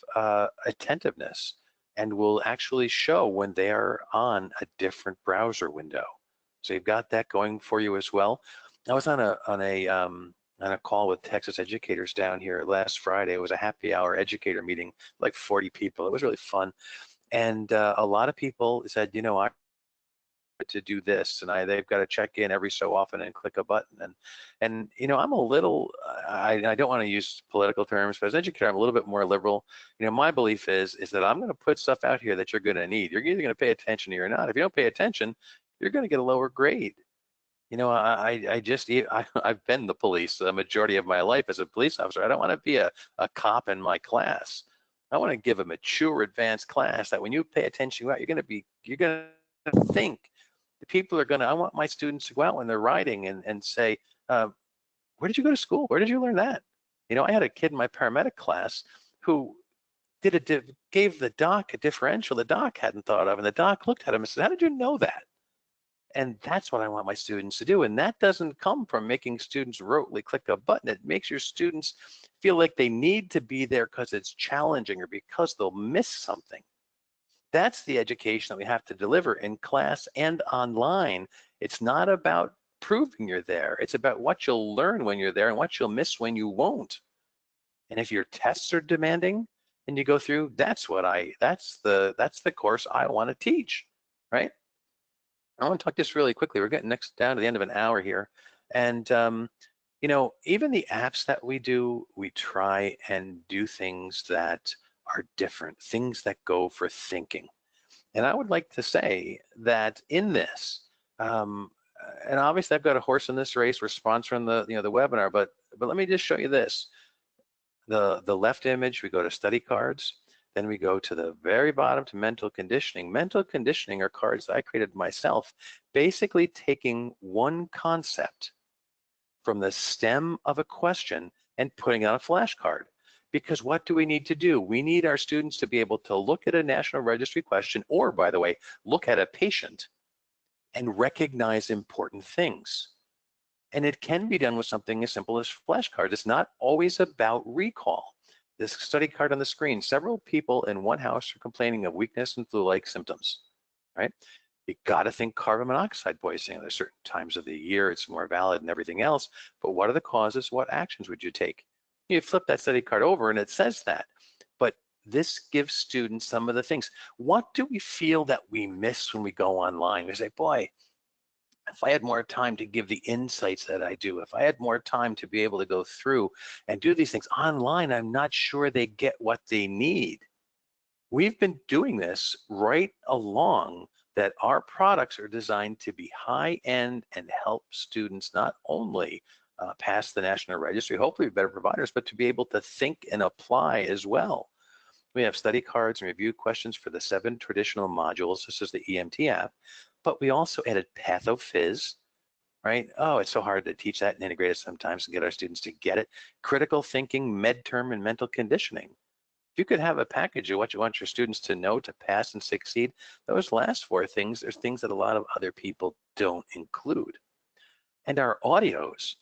attentiveness and will actually show when they are on a different browser window. So you've got that going for you as well. I was on a call with Texas educators down here last Friday. It was a happy hour educator meeting, like 40 people. It was really fun. And a lot of people said, you know, I to do this, and they've got to check in every so often and click a button. And you know, I'm a little I don't want to use political terms, but as an educator, I'm a little bit more liberal. You know, my belief is that I'm going to put stuff out here that you're going to need. You're either going to pay attention or you're not. If you don't pay attention, you're going to get a lower grade. You know, I've been the police the majority of my life as a police officer. I don't want to be a cop in my class. I want to give a mature, advanced class that when you pay attention, you're going to think. The people are going to, I want my students to go out when they're riding and say, where did you go to school? Where did you learn that? You know, I had a kid in my paramedic class who gave the doc a differential the doc hadn't thought of, and the doc looked at him and said, how did you know that? And that's what I want my students to do. And that doesn't come from making students rotely click a button. It makes your students feel like they need to be there because it's challenging or because they'll miss something. That's the education that we have to deliver in class and online. It's not about proving you're there. It's about what you'll learn when you're there and what you'll miss when you won't. And if your tests are demanding and you go through, that's the course I want to teach, right? I want to talk just really quickly. We're getting down to the end of an hour here. And, you know, even the apps that we do, we try and do things that are different, things that go for thinking. And I would like to say that in this, and obviously I've got a horse in this race. We're sponsoring the webinar, but let me just show you this. The left image, we go to study cards. Then we go to the very bottom to mental conditioning. Mental conditioning are cards that I created myself, basically taking one concept from the stem of a question and putting on a flashcard. Because what do we need to do? We need our students to be able to look at a National Registry question, or by the way, look at a patient and recognize important things. And it can be done with something as simple as flashcards. It's not always about recall. This study card on the screen, several people in one house are complaining of weakness and flu-like symptoms, right? You got to think carbon monoxide poisoning. There's certain times of the year it's more valid than everything else, but what are the causes? What actions would you take? You flip that study card over and it says that, but this gives students some of the things. What do we feel that we miss when we go online? We say, boy, if I had more time to give the insights that I do, if I had more time to be able to go through and do these things online, I'm not sure they get what they need. We've been doing this right along that our products are designed to be high end and help students not only pass the National Registry, hopefully better providers, but to be able to think and apply as well. We have study cards and review questions for the 7 traditional modules. This is the EMT app, but we also added PathoPhys, right? Oh, it's so hard to teach that and integrate it sometimes and get our students to get it. Critical thinking, midterm, and mental conditioning. If you could have a package of what you want your students to know to pass and succeed, those last 4 things, there's things that a lot of other people don't include. And our audios,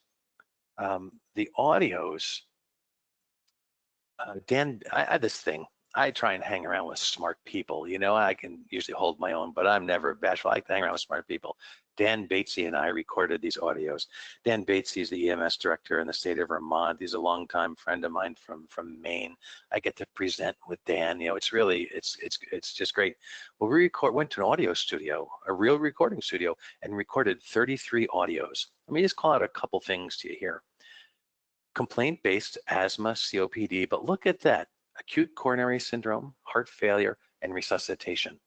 the audios, Dan, I had this thing. I try and hang around with smart people. You know, I can usually hold my own, but I'm never bashful. I like to hang around with smart people. Dan Batesy and I recorded these audios. Dan Batesy is the EMS director in the state of Vermont. He's a longtime friend of mine from Maine. I get to present with Dan. You know, it's really, it's just great. Well, we went to an audio studio, a real recording studio, and recorded 33 audios. Let me just call out a couple things to you here. Complaint-based asthma, COPD, but look at that, acute coronary syndrome, heart failure, and resuscitation.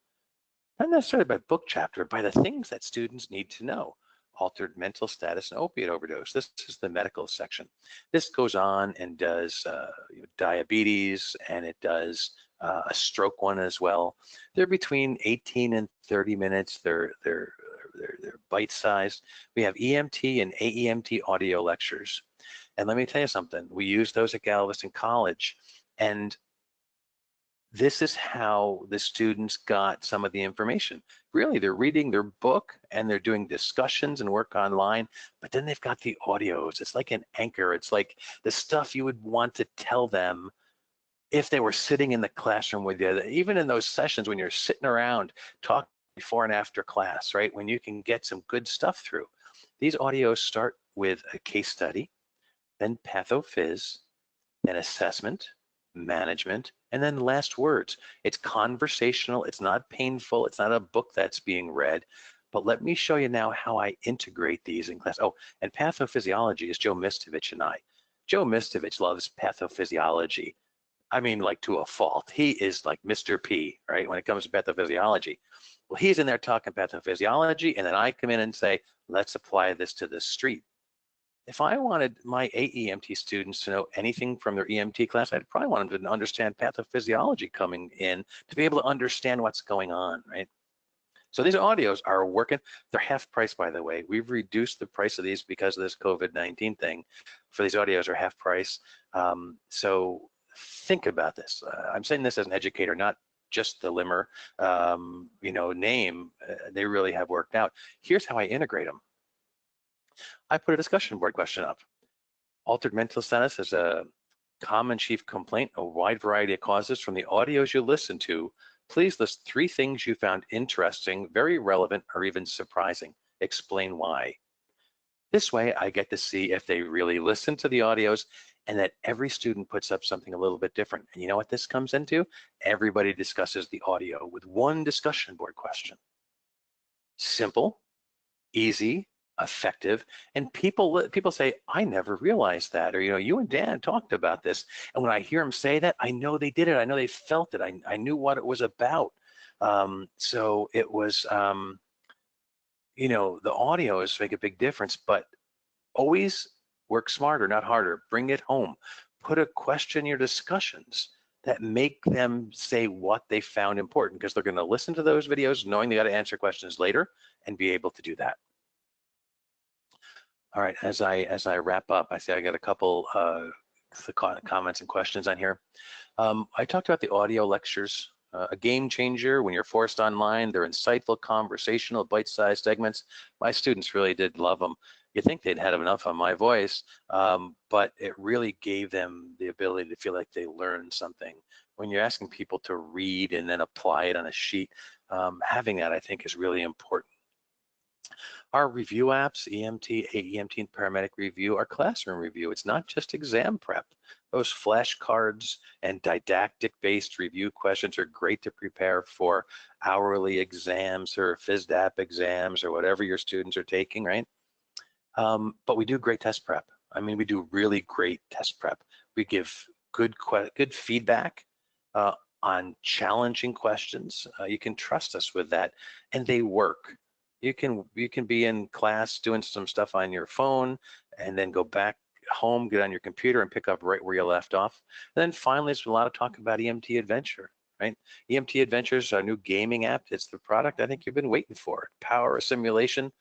Not necessarily by book chapter, by the things that students need to know. Altered mental status and opiate overdose. This is the medical section. This goes on and does diabetes, and it does a stroke one as well. They're between 18 and 30 minutes. They're bite-sized. We have EMT and AEMT audio lectures. And let me tell you something, we use those at Galveston College, and This is how the students got some of the information. Really, they're reading their book and they're doing discussions and work online, but then they've got the audios. It's like an anchor. It's like the stuff you would want to tell them if they were sitting in the classroom with you, even in those sessions when you're sitting around talking before and after class, right? When you can get some good stuff through. These audios start with a case study, then pathophys, then assessment, management, and then last words. It's conversational, it's not painful, it's not a book that's being read. But let me show you now how I integrate these in class. Oh, and pathophysiology is Joe Mistovich and I. Joe Mistovich loves pathophysiology. I mean, like to a fault. He is like Mr. P, right, when it comes to pathophysiology. Well, he's in there talking pathophysiology, and then I come in and say, let's apply this to the street. If I wanted my AEMT students to know anything from their EMT class, I'd probably want them to understand pathophysiology coming in to be able to understand what's going on, right? So these audios are working. They're half price, by the way. We've reduced the price of these because of this COVID-19 thing. For these audios are half price. So think about this. I'm saying this as an educator, not just the Limmer, name. They really have worked out. Here's how I integrate them. I put a discussion board question up. Altered mental status is a common chief complaint, a wide variety of causes. From the audios you listen to, please list 3 things you found interesting, very relevant, or even surprising. Explain why. This way, I get to see if they really listen to the audios and that every student puts up something a little bit different. And you know what this comes into? Everybody discusses the audio with one discussion board question. Simple, easy, effective, and people say, I never realized that, or you and Dan talked about this, and when I hear them say that, I know they did it, I know they felt it, I knew what it was about. So it was the audios make a big difference, but always work smarter, not harder. Bring it home. Put a question in your discussions that make them say what they found important, because they're going to listen to those videos knowing they got to answer questions later and be able to do that. All right, as I wrap up, I see I got a couple comments and questions on here. I talked about the audio lectures, a game changer when you're forced online. They're insightful, conversational, bite-sized segments. My students really did love them. You think they'd had enough on my voice, but it really gave them the ability to feel like they learned something. When you're asking people to read and then apply it on a sheet, having that I think is really important. Our review apps, EMT, AEMT, and Paramedic Review, are classroom review. It's not just exam prep. Those flashcards and didactic-based review questions are great to prepare for hourly exams or FISDAP exams or whatever your students are taking, right? But we do great test prep. I mean, we do really great test prep. We give good feedback on challenging questions. You can trust us with that, and they work. You can be in class doing some stuff on your phone and then go back home, get on your computer and pick up right where you left off. And then finally, there's a lot of talk about EMT Adventure, right? EMT Adventure is our new gaming app. It's the product I think you've been waiting for. Power of simulation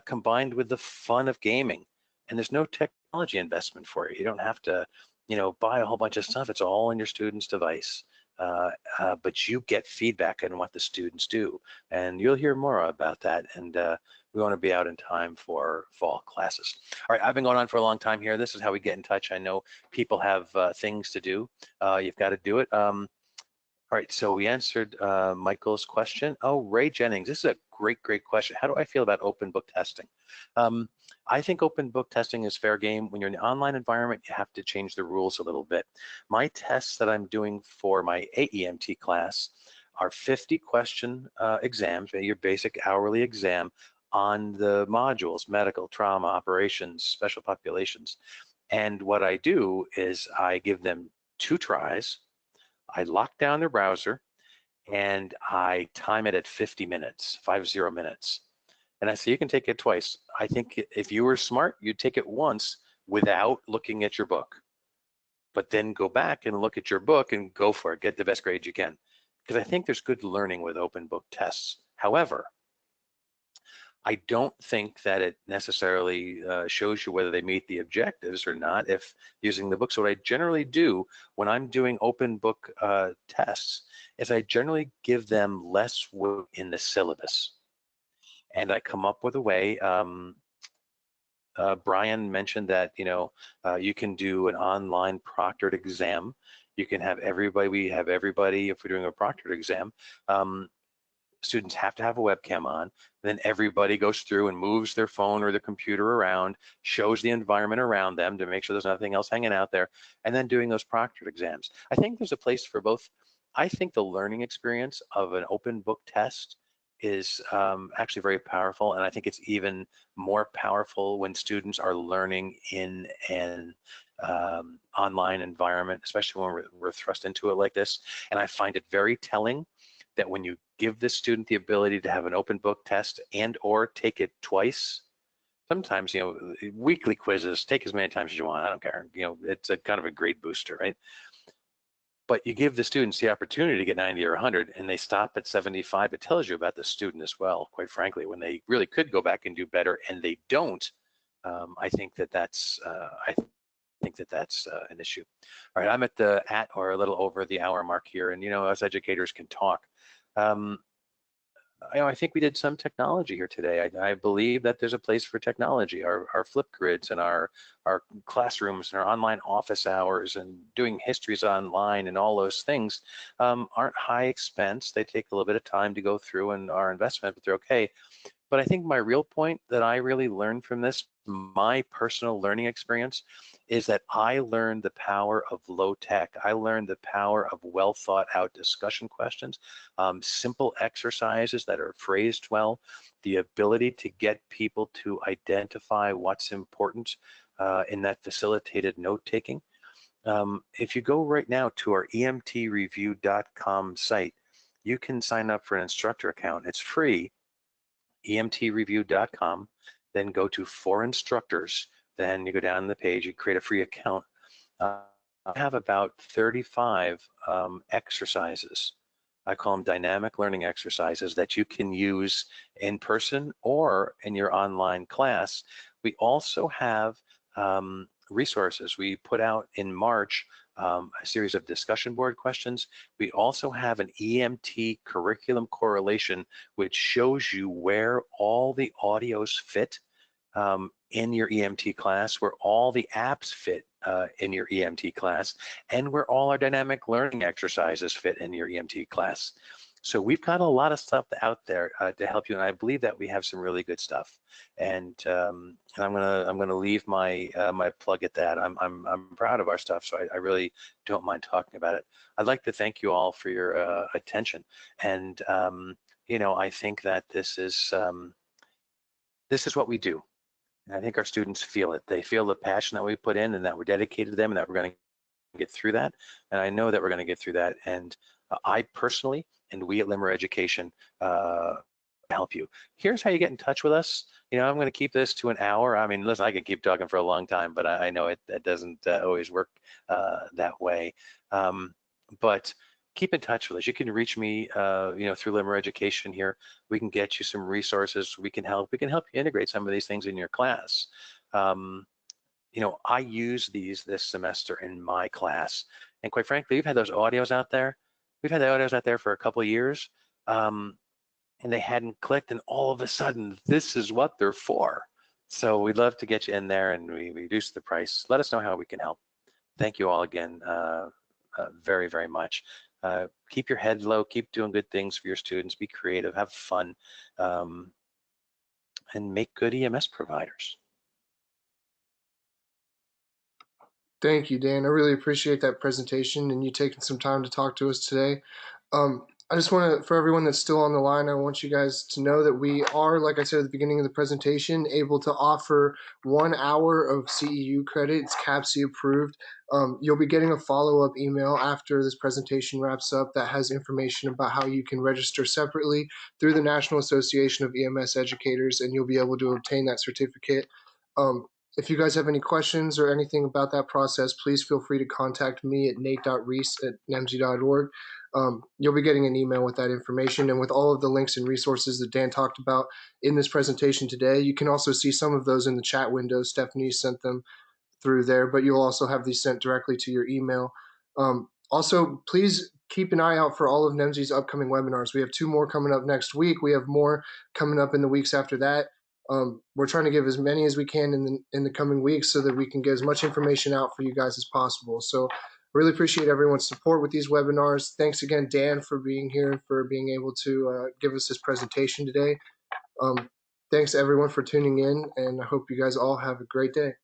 combined with the fun of gaming. And there's no technology investment for you. You don't have to, buy a whole bunch of stuff. It's all on your student's device. But you get feedback on what the students do, and you'll hear more about that. And we want to be out in time for fall classes. All right, I've been going on for a long time here. This is how we get in touch. I know people have things to do. You've got to do it. All right, so we answered Michael's question. Oh, Ray Jennings, this is a great question. How do I feel about open book testing? I think open book testing is fair game. When you're in an online environment, you have to change the rules a little bit. My tests that I'm doing for my AEMT class are 50 question exams, your basic hourly exam on the modules, medical, trauma, operations, special populations. And what I do is I give them 2 tries. I lock down their browser and I time it at 50 minutes, 50 minutes. And I say, you can take it twice. I think if you were smart, you'd take it once without looking at your book, but then go back and look at your book and go for it, get the best grade you can. Because I think there's good learning with open book tests. However, I don't think that it necessarily shows you whether they meet the objectives or not if using the book. So what I generally do when I'm doing open book tests is I generally give them less weight in the syllabus. And I come up with a way. Brian mentioned that, you can do an online proctored exam. You can have everybody, we have everybody, if we're doing a proctored exam, students have to have a webcam on. Then everybody goes through and moves their phone or their computer around, shows the environment around them to make sure there's nothing else hanging out there, and then doing those proctored exams. I think there's a place for both. I think the learning experience of an open book test is actually very powerful, and I think it's even more powerful when students are learning in an online environment, especially when we're thrust into it like this. And I find it very telling that when you give the student the ability to have an open book test and or take it twice, sometimes, weekly quizzes, take as many times as you want, I don't care. It's a kind of a grade booster, right? But you give the students the opportunity to get 90 or 100 and they stop at 75, it tells you about the student as well, quite frankly, when they really could go back and do better and they don't. I think that that's an issue. All right, I'm at or a little over the hour mark here, and us educators can talk. I think we did some technology here today. I believe that there's a place for technology. Our flip grids and our classrooms and our online office hours and doing histories online and all those things aren't high expense. They take a little bit of time to go through and our investment, but they're okay. But I think my real point that I really learned from this, my personal learning experience, is that I learned the power of low tech. I learned the power of well thought out discussion questions, simple exercises that are phrased well, the ability to get people to identify what's important in that facilitated note taking. If you go right now to our emtreview.com site, you can sign up for an instructor account. It's free. emtreview.com, then go to for instructors, then you go down the page, you create a free account. I have about 35 exercises. I call them dynamic learning exercises that you can use in person or in your online class. We also have resources. We put out in March a series of discussion board questions. We also have an EMT curriculum correlation, which shows you where all the audios fit in your EMT class, where all the apps fit in your EMT class, and where all our dynamic learning exercises fit in your EMT class. So we've got a lot of stuff out there to help you, and I believe that we have some really good stuff. And I'm gonna leave my my plug at that. I'm proud of our stuff, so I really don't mind talking about it. I'd like to thank you all for your attention, and I think that this is what we do. And I think our students feel it. They feel the passion that we put in, and that we're dedicated to them, and that we're going to get through that. And I know that we're going to get through that. And I personally, and we at Limmer Education, help you. Here's how you get in touch with us. I'm going to keep this to an hour. I mean, listen, I could keep talking for a long time, but I know that doesn't always work that way. But keep in touch with us. You can reach me, through Limmer Education here. We can get you some resources. We can help you integrate some of these things in your class. I use these this semester in my class, and quite frankly, we've had those audios out there. We've had the audios out there for a couple of years, and they hadn't clicked, and all of a sudden, this is what they're for. So we'd love to get you in there, and we reduce the price. Let us know how we can help. Thank you all again very, very much. Keep your head low, keep doing good things for your students, be creative, have fun, and make good EMS providers. Thank you, Dan. I really appreciate that presentation and you taking some time to talk to us today. I just want to, for everyone that's still on the line, I want you guys to know that we are, like I said at the beginning of the presentation, able to offer 1 hour of CEU credit. It's CAPC approved. You'll be getting a follow-up email after this presentation wraps up that has information about how you can register separately through the National Association of EMS Educators, and you'll be able to obtain that certificate. If you guys have any questions or anything about that process, please feel free to contact me at nate.reese@nemsy.org. You'll be getting an email with that information and with all of the links and resources that Dan talked about in this presentation today. You can also see some of those in the chat window. Stephanie sent them through there, but you'll also have these sent directly to your email. Also, please keep an eye out for all of NEMSY's upcoming webinars. We have 2 more coming up next week. We have more coming up in the weeks after that. We're trying to give as many as we can in the coming weeks so that we can get as much information out for you guys as possible. So really appreciate everyone's support with these webinars. Thanks again, Dan, for being here and for being able to give us this presentation today. Thanks everyone for tuning in, and I hope you guys all have a great day.